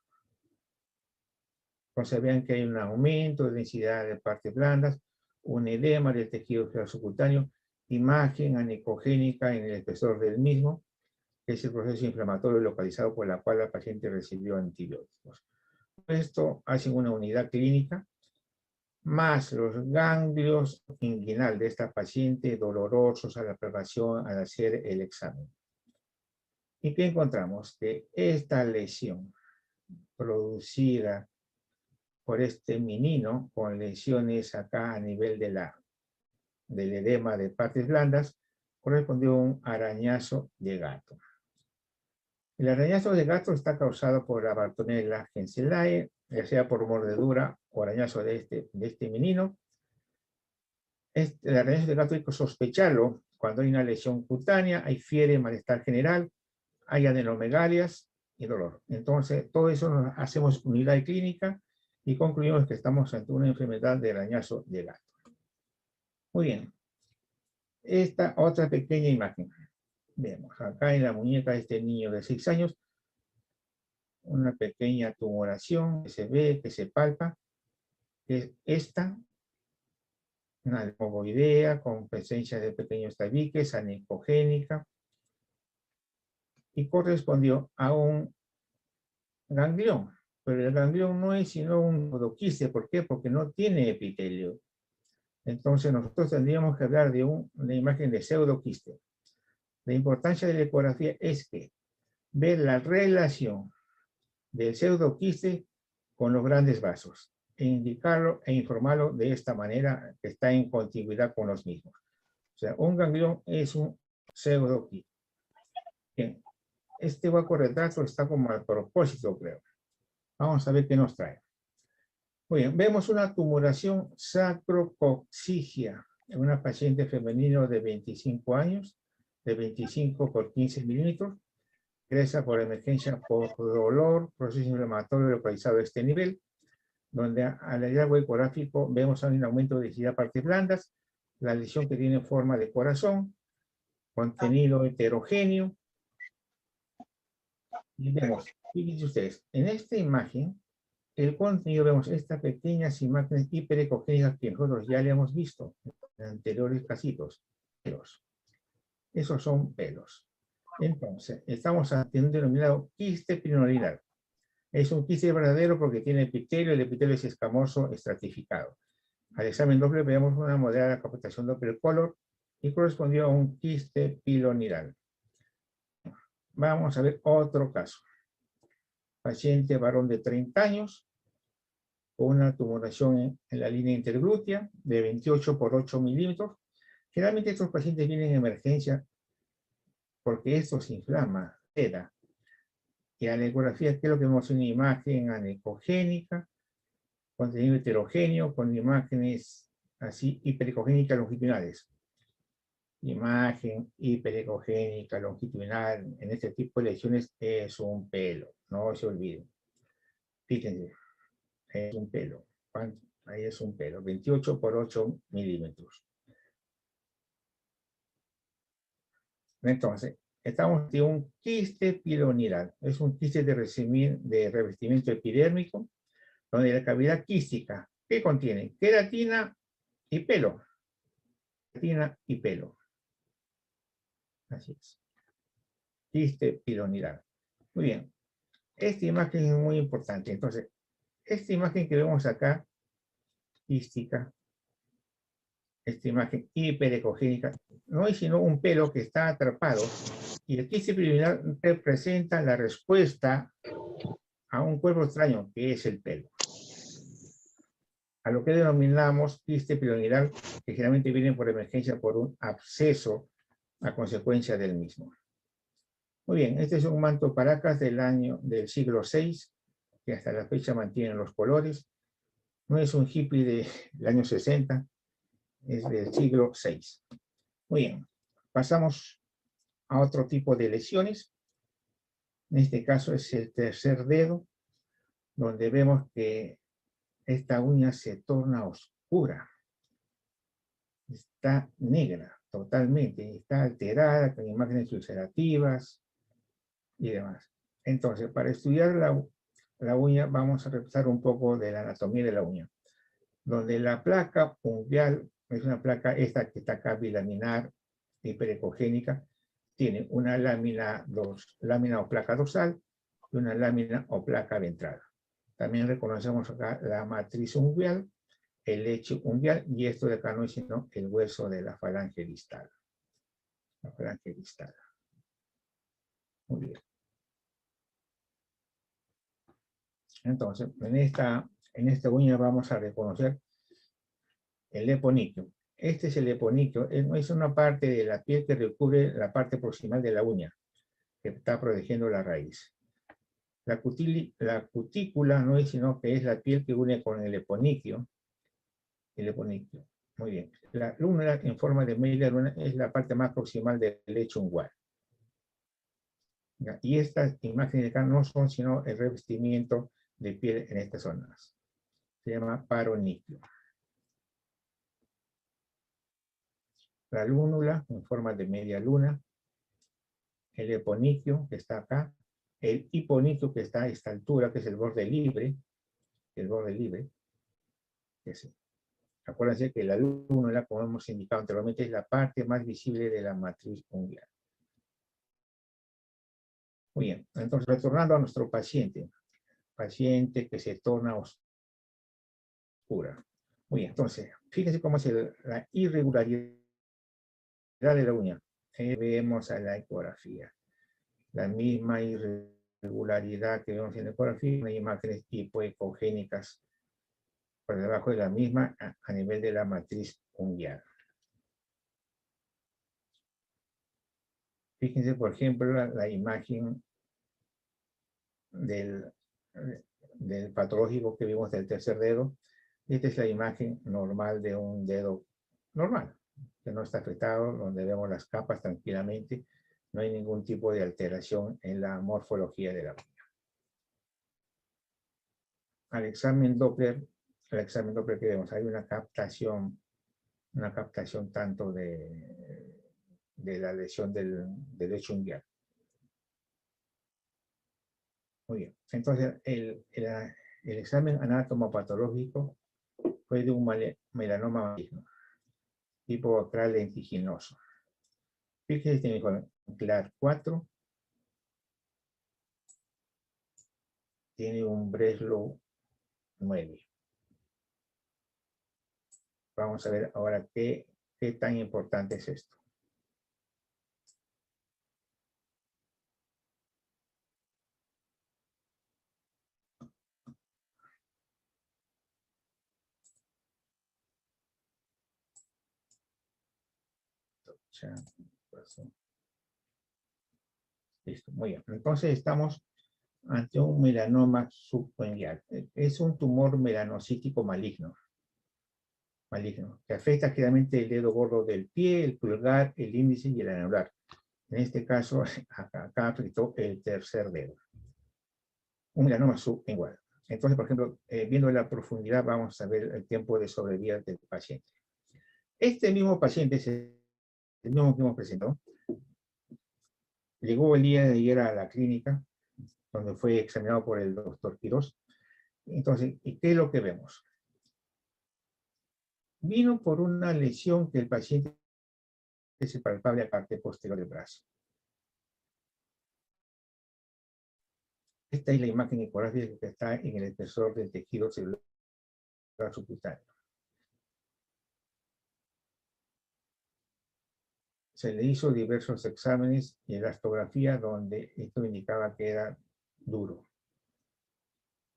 Entonces vean que hay un aumento de densidad de partes blandas, un edema del tejido subcutáneo, imagen anicogénica en el espesor del mismo, que es el proceso inflamatorio localizado por la cual la paciente recibió antibióticos. Esto hace una unidad clínica, más los ganglios inguinal de esta paciente dolorosos a la palpación al hacer el examen. ¿Y qué encontramos? Que esta lesión producida por este menino con lesiones acá a nivel del edema de partes blandas correspondió a un arañazo de gato. El arañazo de gato está causado por la Bartonella henselae, ya sea por mordedura o arañazo de este menino. El arañazo de gato hay que sospecharlo cuando hay una lesión cutánea, hay fiebre, malestar general, hay adenomegalias y dolor. Entonces, todo eso nos hacemos unidad clínica y concluimos que estamos ante una enfermedad de arañazo de gato. Muy bien. Esta otra pequeña imagen. Vemos acá en la muñeca de este niño de 6 años, una pequeña tumoración que se ve, que se palpa, que es esta, una leucoidea con presencia de pequeños tabiques, anicogénica, y correspondió a un ganglión. Pero el ganglión no es sino un pseudoquiste. ¿Por qué? Porque no tiene epitelio. Entonces nosotros tendríamos que hablar de una imagen de pseudoquiste. La importancia de la ecografía es que ver la relación del pseudoquiste con los grandes vasos e indicarlo e informarlo de esta manera que está en continuidad con los mismos. O sea, un ganglión es un pseudoquiste. Bien, este vacorretrato está como al propósito, creo. Vamos a ver qué nos trae. Muy bien, vemos una tumoración sacrococcigia en una paciente femenina de 25 años, de 25 por 15 milímetros, ingresa por emergencia por dolor, proceso inflamatorio localizado a este nivel, donde al hallazgo ecográfico vemos un aumento de densidad de partes blandas, la lesión que tiene forma de corazón, contenido heterogéneo, y vemos, fíjense ustedes, en esta imagen, el contenido, vemos estas pequeñas imágenes hiperecogénicas que nosotros ya le hemos visto en anteriores casitos, pelos. Esos son pelos. Entonces, estamos ante un denominado quiste piloneal. Es un quiste verdadero porque tiene epitelio, el epitelio es escamoso estratificado. Al examen doble vemos una moderada captación Doppler color y correspondió a un quiste piloneal. Vamos a ver otro caso. Paciente varón de 30 años, con una tumoración en la línea interglútea de 28 por 8 milímetros. Generalmente estos pacientes vienen en emergencia porque esto se inflama, queda. Y a la ecografía, ¿qué es lo que vemos? Una imagen anicogénica, contenido heterogéneo, con imágenes así hiperecogénicas longitudinales. Imagen hiperecogénica longitudinal en este tipo de lesiones es un pelo, no se olviden. Fíjense, es un pelo. Ahí es un pelo, 28 por 8 milímetros. Entonces, estamos ante un quiste piloneal. Es un quiste de revestimiento epidérmico, donde la cavidad quística, ¿qué contiene? Queratina y pelo. Queratina y pelo. Así es. Quiste piloneal. Muy bien. Esta imagen es muy importante. Entonces, esta imagen que vemos acá, quística, esta imagen hiperecogénica, no es sino un pelo que está atrapado Y el quiste preliminar representa la respuesta a un cuerpo extraño, que es el pelo. A lo que denominamos quiste preliminar, que generalmente viene por emergencia por un absceso a consecuencia del mismo. Muy bien, este es un manto Paracas del siglo VI, que hasta la fecha mantiene los colores. No es un hippie del año 60, es del siglo VI. Muy bien, pasamos a otro tipo de lesiones. En este caso es el tercer dedo, donde vemos que esta uña se torna oscura. Está negra totalmente, está alterada con imágenes ulcerativas y demás. Entonces, para estudiar la uña, vamos a repasar un poco de la anatomía de la uña, donde la placa unguial es una placa esta que está acá bilaminar hiperecogénica, tiene una lámina o placa dorsal y una lámina o placa ventral. También reconocemos acá la matriz unguial, el lecho unguial, y esto de acá no es sino el hueso de la falange distal. La falange distal. Muy bien. Entonces, en esta uña vamos a reconocer el eponiquio. Este es el eponiquio, es una parte de la piel que recubre la parte proximal de la uña, que está protegiendo la raíz. La cutícula no es sino que es la piel que une con el eponiquio. El eponiquio. Muy bien. La luna en forma de media luna es la parte más proximal del lecho ungual. Y estas imágenes de acá no son sino el revestimiento de piel en estas zonas. Se llama paroniquio. La lúnula en forma de media luna, el eponiquio que está acá, el hiponiquio que está a esta altura, que es el borde libre, que sí. Acuérdense que la lúnula, como hemos indicado anteriormente, es la parte más visible de la matriz unguial. Muy bien, entonces retornando a nuestro paciente que se torna oscura. Muy bien, entonces, fíjense cómo es la irregularidad de la uña. Vemos a la ecografía. La misma irregularidad que vemos en la ecografía, hay imágenes hipoecogénicas por debajo de la misma a nivel de la matriz unguial. Fíjense, por ejemplo, la imagen del patológico que vimos del tercer dedo. Esta es la imagen normal de un dedo normal, que no está afectado, donde vemos las capas tranquilamente. No hay ningún tipo de alteración en la morfología de la uña. Al examen Doppler que vemos, hay una captación tanto de la lesión del lecho unguial. Muy bien, entonces el examen anatomopatológico fue de un melanoma maligno, tipo ocral lentiginoso. Fíjense este informe, CLAD4, tiene un Breslow 9. Vamos a ver ahora qué tan importante es esto. Listo, muy bien. Entonces estamos ante un melanoma subunguial. Es un tumor melanocítico maligno, que afecta generalmente el dedo gordo del pie, el pulgar, el índice y el anular. En este caso, acá afectó el tercer dedo. Un melanoma subunguial. Entonces, por ejemplo, viendo la profundidad, vamos a ver el tiempo de sobrevida del paciente. Este mismo paciente es el mismo que hemos presentado. Llegó el día de ayer a la clínica, donde fue examinado por el doctor Quirós. Entonces, ¿y qué es lo que vemos? Vino por una lesión que el paciente es palpable a la parte posterior del brazo. Esta es la imagen ecográfica que está en el espesor del tejido celular subcutáneo. se le hizo diversos exámenes y elastografía donde esto indicaba que era duro.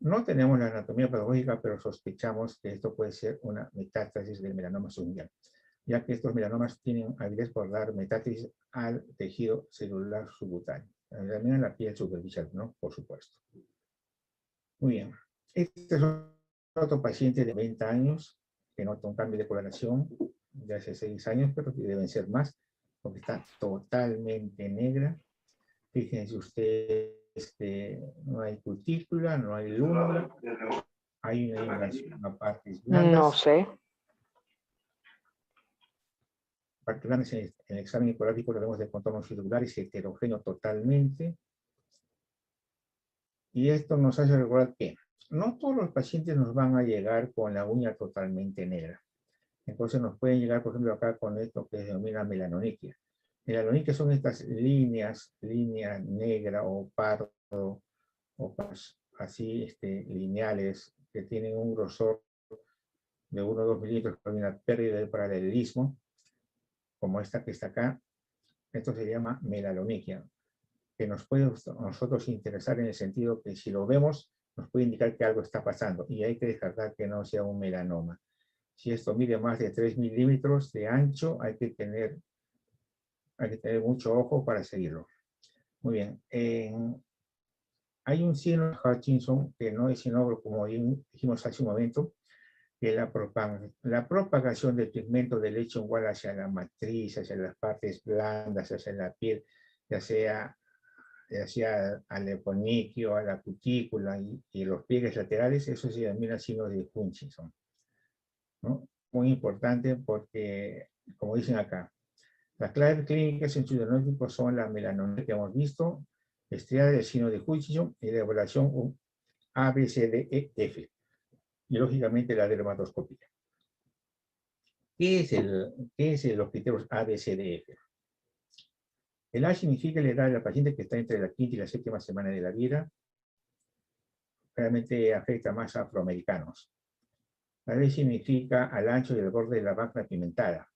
No tenemos la anatomía patológica, pero sospechamos que esto puede ser una metástasis del melanoma subungual, ya que estos melanomas tienen habilidad por dar metástasis al tejido celular subcutáneo, también en la piel superficial, ¿no? Por supuesto. Muy bien. Este es otro paciente de 20 años que nota un cambio de coloración de hace 6 años, pero que deben ser más, porque está totalmente negra. Fíjense ustedes que no hay cutícula, no hay lúnula, hay una invasión a partes blandas. No sé. Partes blandas en el examen ecográfico lo vemos de contornos circulares heterogéneo totalmente. Y esto nos hace recordar que no todos los pacientes nos van a llegar con la uña totalmente negra. Entonces nos pueden llegar, por ejemplo, acá con esto que se denomina melanoniquia. Melanoniquia son estas líneas negra o pardo, o así lineales, que tienen un grosor de 1 o 2 milímetros con una pérdida de paralelismo, como esta que está acá. Esto se llama melanoniquia, que nos puede a nosotros interesar en el sentido que si lo vemos, nos puede indicar que algo está pasando, y hay que descartar que no sea un melanoma. Si esto mide más de 3 milímetros de ancho, hay que tener mucho ojo para seguirlo. Muy bien. Hay un signo de Hutchinson que no es sino, como dijimos hace un momento, que la propagación del pigmento del lecho igual hacia la matriz, hacia las partes blandas, hacia la piel, ya sea al eponiquio, a la cutícula y los pliegues laterales, eso se denomina signo de Hutchinson, ¿no? Muy importante porque, como dicen acá, las claves clínicas en su diagnóstico son la melanoma que hemos visto, estriada del signo de Hutchinson y la evaluación ABCDEF, y lógicamente la dermatoscopía. ¿Qué es los criterios ABCDEF? El A significa la edad del paciente que está entre la 5ª y la 7ª semana de la vida. Realmente afecta más a afroamericanos. La B significa al ancho y al borde de la vagina pimentada,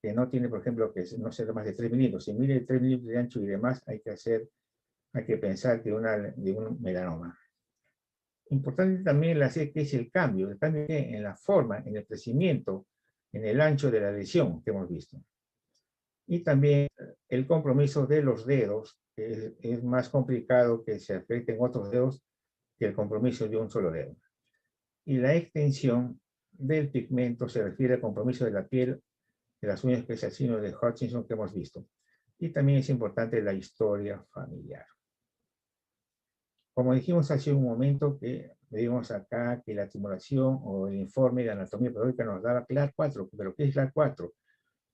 que no tiene, por ejemplo, que no sea más de 3 milímetros. Si mide 3 milímetros de ancho y demás, hay que pensar de un melanoma. Importante también la C, que es el cambio en la forma, en el crecimiento, en el ancho de la lesión que hemos visto. Y también el compromiso de los dedos, que es más complicado que se afecten otros dedos que el compromiso de un solo dedo. Y la extensión del pigmento se refiere al compromiso de la piel, de las uñas, que es el signo de Hutchinson que hemos visto. Y también es importante la historia familiar. Como dijimos hace un momento, que vimos acá que la simulación o el informe de anatomía patológica nos daba CLAR4, pero ¿qué es CLAR4?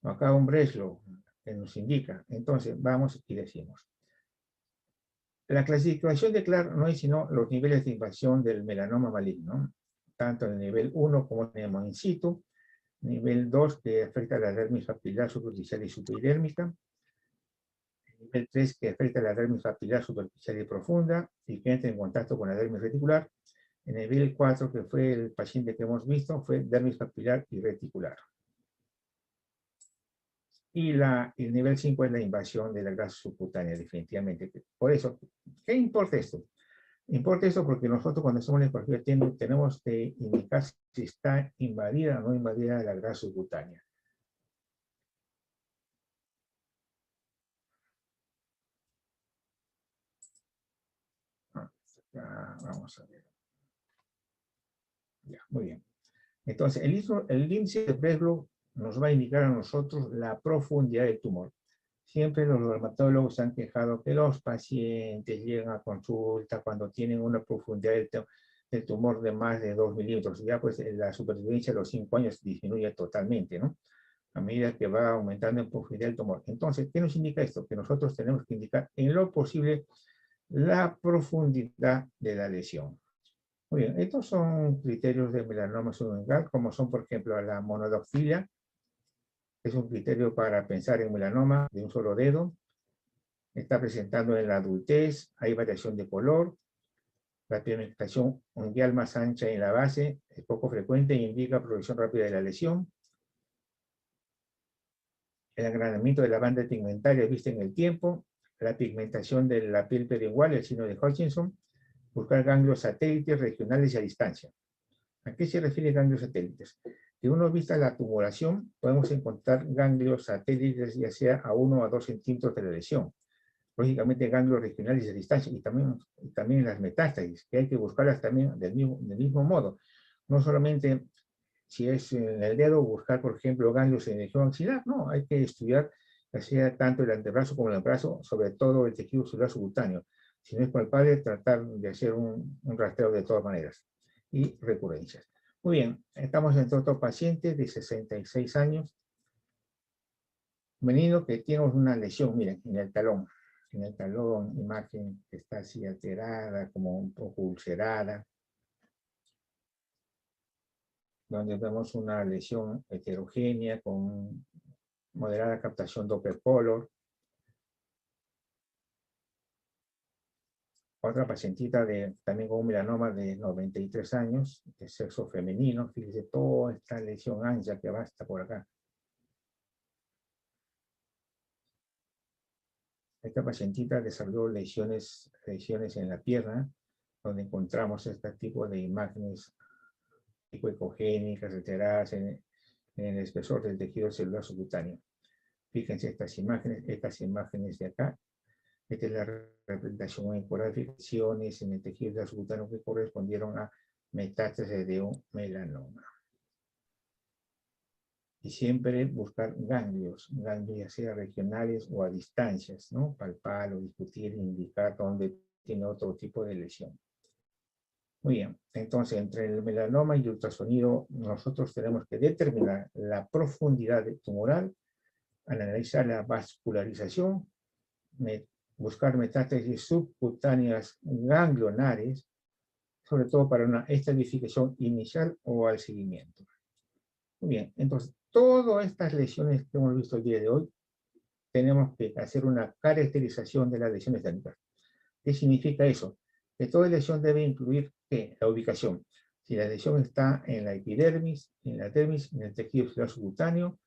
Acá un Breslow que nos indica. Entonces vamos y decimos. La clasificación de CLAR no es sino los niveles de invasión del melanoma maligno, tanto en el nivel 1 como tenemos in situ, nivel 2 que afecta a la dermis papilar superficial y subidérmica, nivel 3 que afecta a la dermis papilar superficial y profunda y que entra en contacto con la dermis reticular. En el nivel 4, que fue el paciente que hemos visto, fue dermis papilar y reticular. Y el nivel 5 es la invasión de la grasa subcutánea, definitivamente. Por eso, ¿qué importa esto? Importa esto porque nosotros cuando hacemos la ecografía tenemos que indicar si está invadida o no invadida la grasa subcutánea. Vamos a ver. Ya, muy bien. Entonces, el índice de Breslow nos va a indicar a nosotros la profundidad del tumor. Siempre los dermatólogos han quejado que los pacientes llegan a consulta cuando tienen una profundidad del tumor de más de 2 milímetros. Ya pues la supervivencia a los 5 años disminuye totalmente, ¿no? A medida que va aumentando en profundidad el tumor. Entonces, ¿qué nos indica esto? Que nosotros tenemos que indicar en lo posible la profundidad de la lesión. Muy bien, estos son criterios de melanoma subungual, como son, por ejemplo, la monodoxilia. Es un criterio para pensar en melanoma de un solo dedo. Está presentando en la adultez, hay variación de color. La pigmentación unguial más ancha en la base es poco frecuente e indica progresión rápida de la lesión. el agrandamiento de la banda pigmentaria vista en el tiempo, la pigmentación de la piel periingual, el signo de Hutchinson, buscar ganglios satélites regionales y a distancia. ¿A qué se refiere ganglios satélites? Si uno vista la tumoración, podemos encontrar ganglios satélites ya sea a 1 o a 2 centímetros de la lesión. Lógicamente ganglios regionales y a distancia, y también las metástasis, que hay que buscarlas también del mismo modo. No solamente si es en el dedo, buscar, por ejemplo, ganglios en el región axilar, no, hay que estudiar, ya sea tanto el antebrazo como el brazo, sobre todo el tejido celular subcutáneo. Si no es palpable, tratar de hacer un rastreo de todas maneras. Y recurrencias. Muy bien, estamos en otro paciente de 66 años, femenino que tiene una lesión, miren, en el talón, imagen que está así alterada, como un poco ulcerada, donde vemos una lesión heterogénea con moderada captación Doppler color. Otra pacientita también con un melanoma de 93 años, de sexo femenino. Fíjese toda esta lesión ancha que va hasta por acá. Esta pacientita desarrolló lesiones en la pierna, donde encontramos este tipo de imágenes ecogénicas alteradas en el espesor del tejido celular subcutáneo. Fíjense estas imágenes de acá. Esta es la representación molecular de lesiones en el tejido subcutáneo que correspondieron a metástasis de un melanoma. Y siempre buscar ganglios ya sea regionales o a distancias, ¿no? Palpar o discutir, indicar dónde tiene otro tipo de lesión. Muy bien, entonces entre el melanoma y el ultrasonido nosotros tenemos que determinar la profundidad tumoral, analizar la vascularización, buscar metástasis subcutáneas ganglionares, sobre todo para una estadificación inicial o al seguimiento. Muy bien, entonces todas estas lesiones que hemos visto el día de hoy, tenemos que hacer una caracterización de las lesiones técnicas. ¿Qué significa eso? Que toda lesión debe incluir la ubicación. Si la lesión está en la epidermis, en la dermis, en el tejido celular subcutáneo,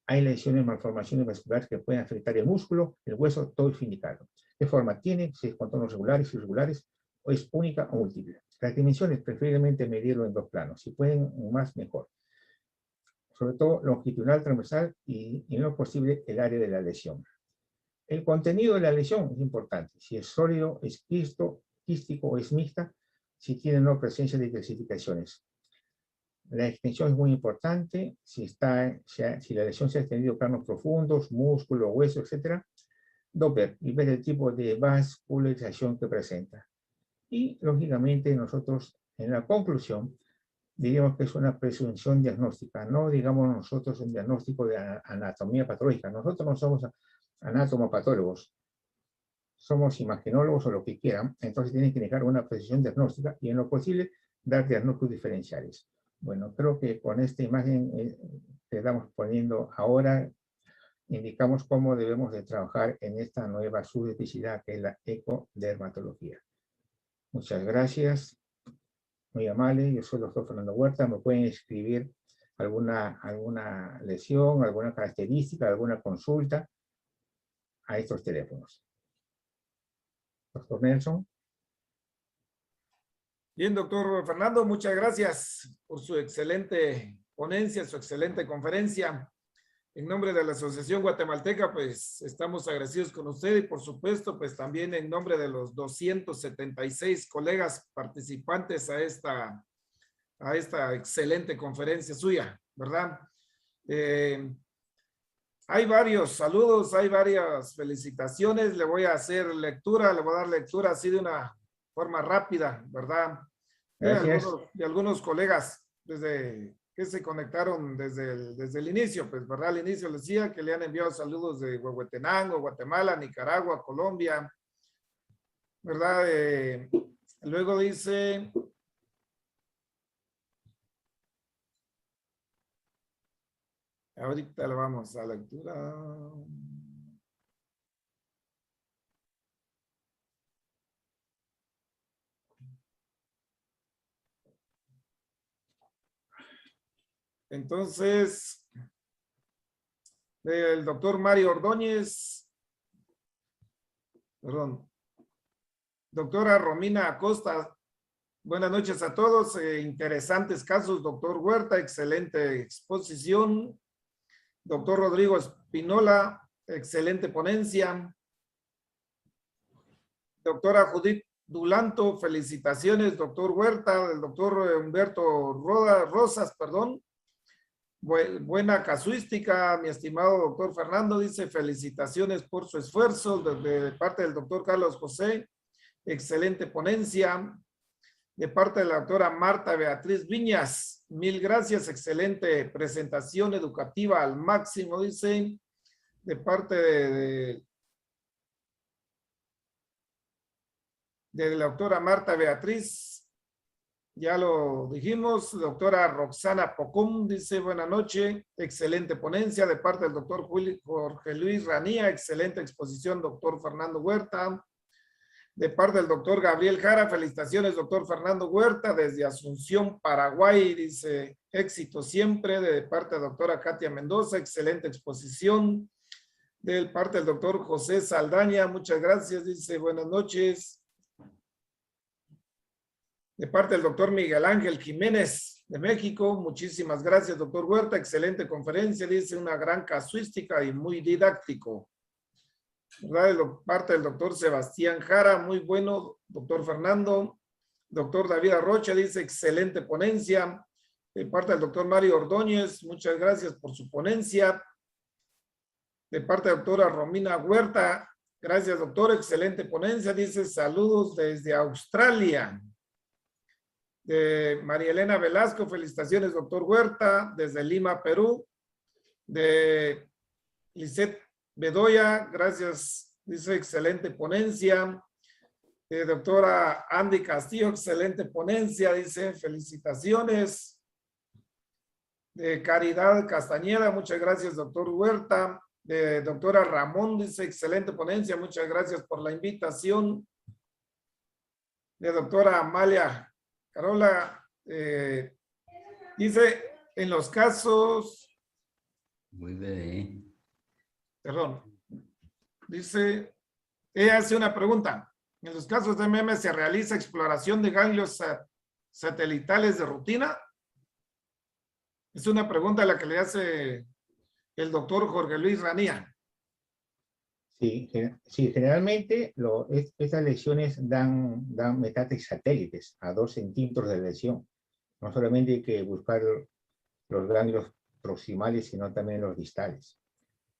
hay lesiones, malformaciones vasculares que pueden afectar el músculo, el hueso, todo es indicado. ¿Qué forma tiene? Si es contornos regulares, irregulares, o es única o múltiple. Las dimensiones, preferiblemente medirlo en 2 planos. Si pueden, más, mejor. Sobre todo longitudinal, transversal y, en lo posible, el área de la lesión. El contenido de la lesión es importante. Si es sólido, es quístico o es mixta, si tiene o no presencia de calcificaciones. La extensión es muy importante, si la lesión se ha extendido a planos profundos, músculo, hueso, etc. Doppler, y ver el tipo de vascularización que presenta. Y, lógicamente, nosotros, en la conclusión, diríamos que es una presunción diagnóstica, no digamos nosotros un diagnóstico de anatomía patológica. Nosotros no somos anatomopatólogos, somos imagenólogos o lo que quieran, entonces tienen que dejar una precisión diagnóstica y en lo posible dar diagnósticos diferenciales. Bueno, creo que con esta imagen que estamos poniendo ahora, indicamos cómo debemos de trabajar en esta nueva subespecialidad que es la ecodermatología. Muchas gracias, muy amable. Yo soy el doctor Fernando Huerta. Me pueden escribir alguna lesión, alguna característica, alguna consulta a estos teléfonos. Doctor Nelson. Bien, doctor Fernando, muchas gracias por su excelente ponencia, su excelente conferencia. En nombre de la Asociación Guatemalteca, pues estamos agradecidos con usted y por supuesto, pues también en nombre de los 276 colegas participantes a esta excelente conferencia suya, ¿verdad? Hay varios saludos, hay varias felicitaciones, le voy a hacer lectura, le voy a dar lectura así de una forma rápida, ¿verdad? De algunos colegas desde que se conectaron desde el inicio, pues, ¿verdad? Al inicio les decía que le han enviado saludos de Huehuetenango, Guatemala, Nicaragua, Colombia, ¿verdad? Luego dice... Ahorita le vamos a lectura. Entonces, del doctor Mario Ordóñez. Perdón. Doctora Romina Acosta. Buenas noches a todos. Interesantes casos, doctor Huerta. Excelente exposición. Doctor Rodrigo Espinola. Excelente ponencia. Doctora Judith Dulanto. Felicitaciones, doctor Huerta. El doctor Humberto Rosas, perdón. Buena casuística, mi estimado doctor Fernando, dice felicitaciones por su esfuerzo de parte del doctor Carlos José, excelente ponencia, de parte de la doctora Marta Beatriz Viñas, mil gracias, excelente presentación educativa al máximo, dice, de parte de la doctora Marta Beatriz. Ya lo dijimos, doctora Roxana Pocum dice, buenas noches, excelente ponencia de parte del doctor Jorge Luis Ranía, excelente exposición, doctor Fernando Huerta. De parte del doctor Gabriel Jara, felicitaciones, doctor Fernando Huerta, desde Asunción, Paraguay, dice, éxito siempre. De parte de la doctora Katia Mendoza, excelente exposición. De parte del doctor José Saldaña, muchas gracias, dice, buenas noches. De parte del doctor Miguel Ángel Jiménez de México, muchísimas gracias, doctor Huerta, excelente conferencia, dice una gran casuística y muy didáctico. ¿Verdad? De parte del doctor Sebastián Jara, muy bueno, doctor Fernando. Doctor David Arrocha dice excelente ponencia. De parte del doctor Mario Ordóñez, muchas gracias por su ponencia. De parte de la doctora Romina Huerta, gracias doctor, excelente ponencia, dice saludos desde Australia. De María Elena Velasco, felicitaciones, doctor Huerta, desde Lima, Perú. De Lisette Bedoya, gracias, dice excelente ponencia. Doctora Andy Castillo, excelente ponencia, dice felicitaciones. De Caridad Castañeda, muchas gracias, doctor Huerta. De doctora Ramón, dice excelente ponencia, muchas gracias por la invitación. De doctora Amalia Carola, dice, en los casos... Muy bien. Perdón. Dice, ella hace una pregunta. En los casos de MM se realiza exploración de ganglios satelitales de rutina. Es una pregunta a la que le hace el doctor Jorge Luis Ranía. Sí, generalmente estas lesiones dan metástasis satélites a 2 centímetros de lesión. No solamente hay que buscar los ganglios proximales, sino también los distales,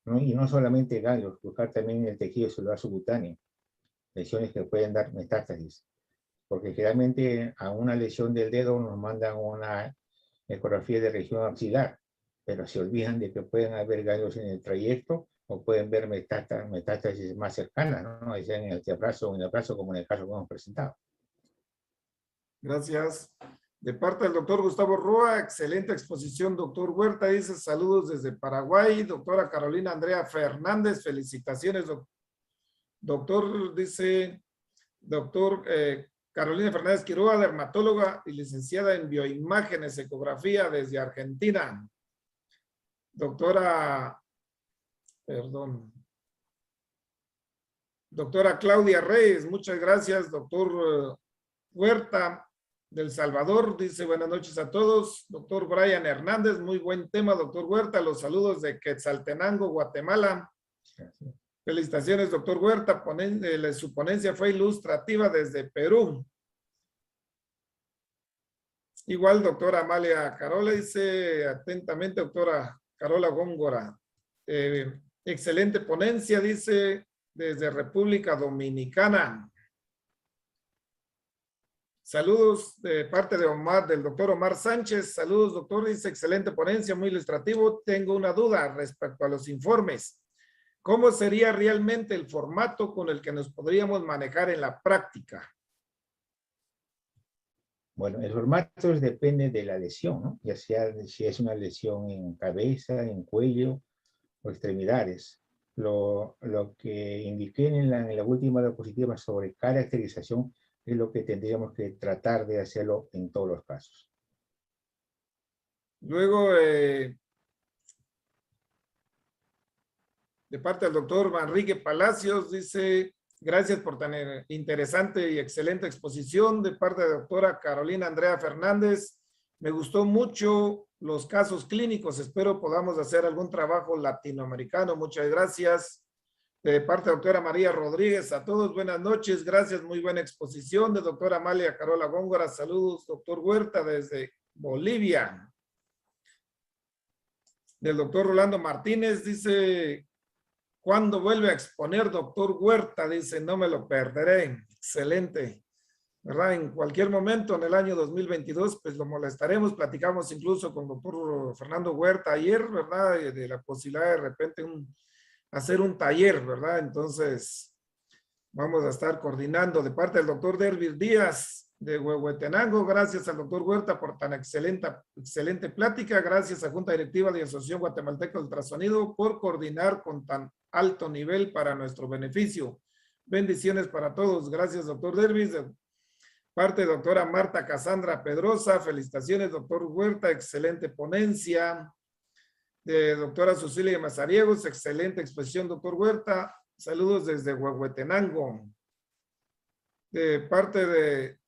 ¿no? Y no solamente ganglios, buscar también el tejido celular subcutáneo, lesiones que pueden dar metástasis. Porque generalmente a una lesión del dedo nos mandan una ecografía de región axilar, pero se olvidan de que pueden haber ganglios en el trayecto o pueden ver metástasis más cercanas, ¿no? Ya en el antebrazo o en el brazo, como en el caso que hemos presentado. Gracias. De parte del doctor Gustavo Roa, excelente exposición, doctor Huerta, dice saludos desde Paraguay. Doctora Carolina Andrea Fernández, felicitaciones, doctor, dice, doctor Carolina Fernández Quiroga, dermatóloga y licenciada en bioimágenes, ecografía desde Argentina. Doctora Claudia Reyes, muchas gracias, doctor Huerta del Salvador, dice buenas noches a todos. Doctor Brian Hernández, muy buen tema, doctor Huerta, los saludos de Quetzaltenango, Guatemala. Felicitaciones, doctor Huerta, su ponencia fue ilustrativa desde Perú. Igual, doctora Amalia Carola, dice atentamente, doctora Carola Góngora. Excelente ponencia, dice, desde República Dominicana. Saludos de parte de del doctor Omar Sánchez. Saludos, doctor, dice, excelente ponencia, muy ilustrativo. Tengo una duda respecto a los informes. ¿Cómo sería realmente el formato con el que nos podríamos manejar en la práctica? Bueno, el formato depende de la lesión, ¿no? Ya sea si es una lesión en cabeza, en cuello o extremidades. Lo que indiqué en la última diapositiva sobre caracterización es lo que tendríamos que tratar de hacerlo en todos los casos. Luego, De parte del doctor Manrique Palacios, dice, gracias por tan interesante y excelente exposición. De parte de la doctora Carolina Andrea Fernández, me gustó mucho los casos clínicos. Espero podamos hacer algún trabajo latinoamericano. Muchas gracias. De parte de doctora María Rodríguez, a todos buenas noches, gracias, muy buena exposición. De doctora Amalia Carola Góngora, saludos, doctor Huerta desde Bolivia. Del doctor Rolando Martínez, dice, ¿cuándo vuelve a exponer doctor Huerta? Dice, no me lo perderé, excelente, ¿verdad? En cualquier momento en el año 2022, pues lo molestaremos, platicamos incluso con doctor Fernando Huerta ayer, ¿verdad? De la posibilidad de repente hacer un taller, ¿verdad? Entonces, vamos a estar coordinando de parte del doctor Dervis Díaz de Huehuetenango. Gracias al doctor Huerta por tan excelente plática. Gracias a Junta Directiva de Asociación Guatemalteca de Ultrasonido por coordinar con tan alto nivel para nuestro beneficio. Bendiciones para todos. Gracias, doctor Dervis. De parte de doctora Marta Casandra Pedrosa. Felicitaciones, doctor Huerta. Excelente ponencia. De doctora Cecilia Mazariegos, excelente exposición, doctor Huerta. Saludos desde Huehuetenango. De parte de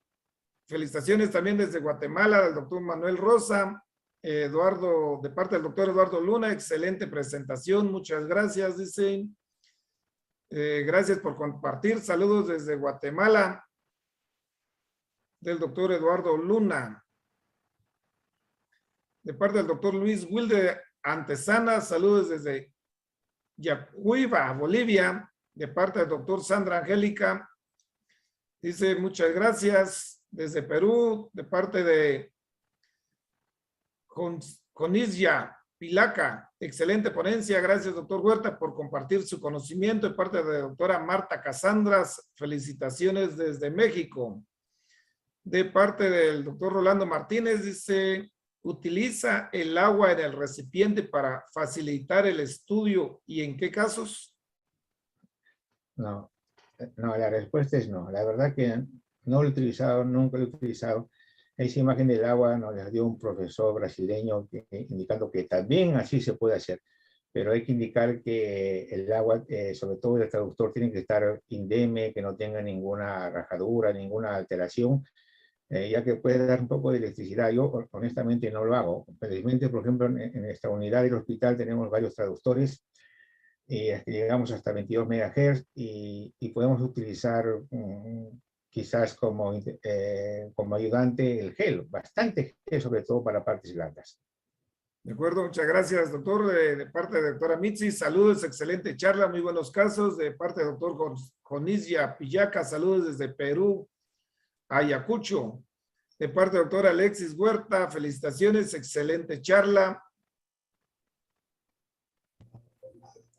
felicitaciones también desde Guatemala al doctor Manuel Rosa. De parte del doctor Eduardo Luna, excelente presentación, muchas gracias, dicen. Gracias por compartir. Saludos desde Guatemala del doctor Eduardo Luna. De parte del doctor Luis Wilde Antesana, saludos desde Yacuiba, Bolivia, de parte del doctor Sandra Angélica, dice muchas gracias, desde Perú, de parte de Conisya Pilaca, excelente ponencia, gracias doctor Huerta por compartir su conocimiento, de parte de la doctora Marta Casandras, felicitaciones desde México, de parte del doctor Rolando Martínez, dice, ¿utiliza el agua en el recipiente para facilitar el estudio y en qué casos? No, la respuesta es no. La verdad que no lo he utilizado, nunca lo he utilizado. Esa imagen del agua nos la dio un profesor brasileño indicando que también así se puede hacer. Pero hay que indicar que el agua, sobre todo el traductor, tiene que estar indemne, que no tenga ninguna rajadura, ninguna alteración, ya que puede dar un poco de electricidad. Yo honestamente no lo hago. Felizmente, por ejemplo, en esta unidad del hospital tenemos varios traductores y llegamos hasta 22 MHz y podemos utilizar quizás como ayudante el gel, bastante gel, sobre todo para partes blandas. De acuerdo, muchas gracias, doctor. De parte de doctora Mitzi, saludos, excelente charla, muy buenos casos. De parte del doctor Jonisya Pillaca, saludos desde Perú, Ayacucho. De parte del doctor Alexis Huerta, felicitaciones, excelente charla.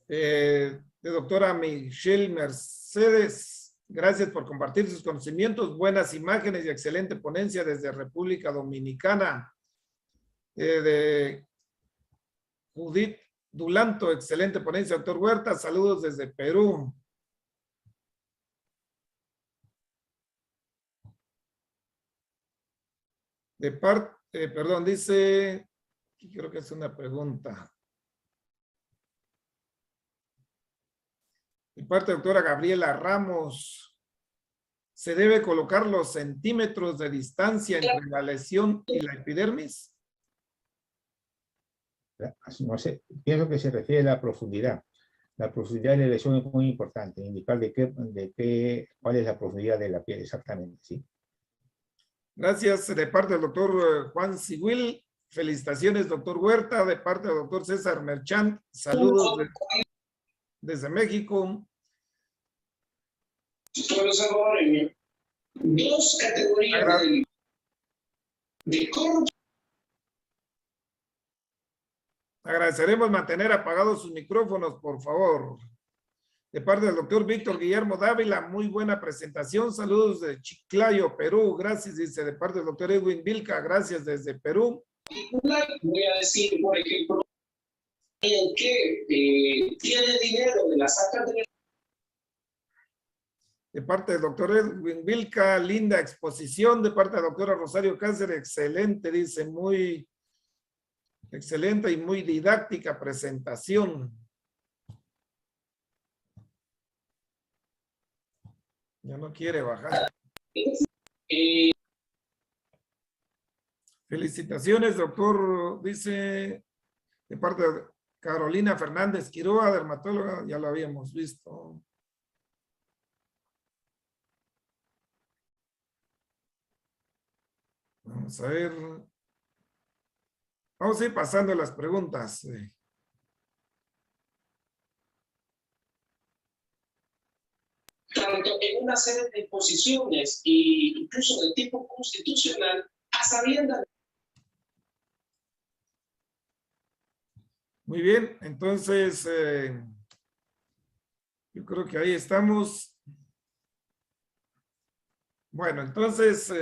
De doctora Michelle Mercedes, gracias por compartir sus conocimientos, buenas imágenes y excelente ponencia desde República Dominicana. De Judith Dulanto, excelente ponencia, doctor Huerta, saludos desde Perú. De parte, perdón, dice, creo que es una pregunta. De parte de doctora Gabriela Ramos, ¿se debe colocar los centímetros de distancia entre la lesión y la epidermis? No sé, pienso que se refiere a la profundidad. La profundidad de la lesión es muy importante, indicar cuál es la profundidad de la piel exactamente, ¿sí? Gracias. De parte del doctor Juan Sigüil, felicitaciones, doctor Huerta. De parte del doctor César Merchant, saludos desde México. Profesor, en dos categorías de corte. Agradeceremos mantener apagados sus micrófonos, por favor. De parte del doctor Víctor Guillermo Dávila, muy buena presentación. Saludos de Chiclayo, Perú. Gracias, dice. De parte del doctor Edwin Vilca, gracias desde Perú. Voy a decir, por ejemplo, el que tiene dinero de las actas de... De parte del doctor Edwin Vilca, linda exposición. De parte de la doctora Rosario Cáceres, excelente, dice, muy excelente y muy didáctica presentación. Ya no quiere bajar. Felicitaciones, doctor, dice, de parte de Carolina Fernández Quiroga, dermatóloga, ya lo habíamos visto. Vamos a ver. Vamos a ir pasando las preguntas. Tanto en una serie de posiciones e incluso de tipo constitucional, a sabiendas. Muy bien, entonces yo creo que ahí estamos. Bueno, entonces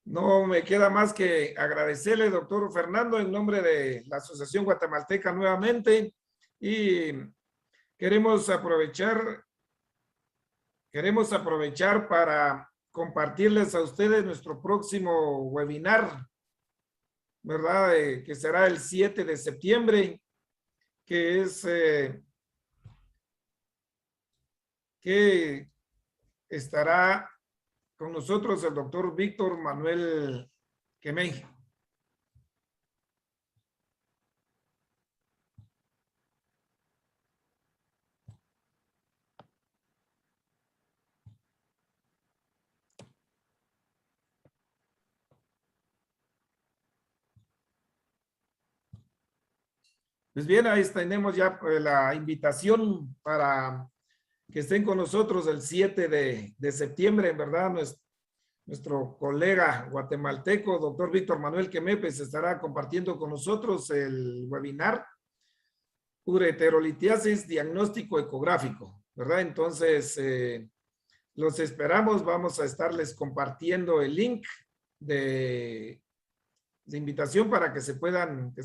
no me queda más que agradecerle, doctor Fernando, en nombre de la Asociación Guatemalteca nuevamente, y queremos aprovechar para compartirles a ustedes nuestro próximo webinar, ¿verdad? Que será el 7 de septiembre, que es que estará con nosotros el doctor Víctor Manuel Quemey. Pues bien, ahí tenemos ya la invitación para que estén con nosotros el 7 de septiembre, en verdad, nuestro colega guatemalteco, doctor Víctor Manuel Quemepes, estará compartiendo con nosotros el webinar ureterolitiasis diagnóstico ecográfico, ¿verdad? Entonces, los esperamos, vamos a estarles compartiendo el link de invitación para que se puedan...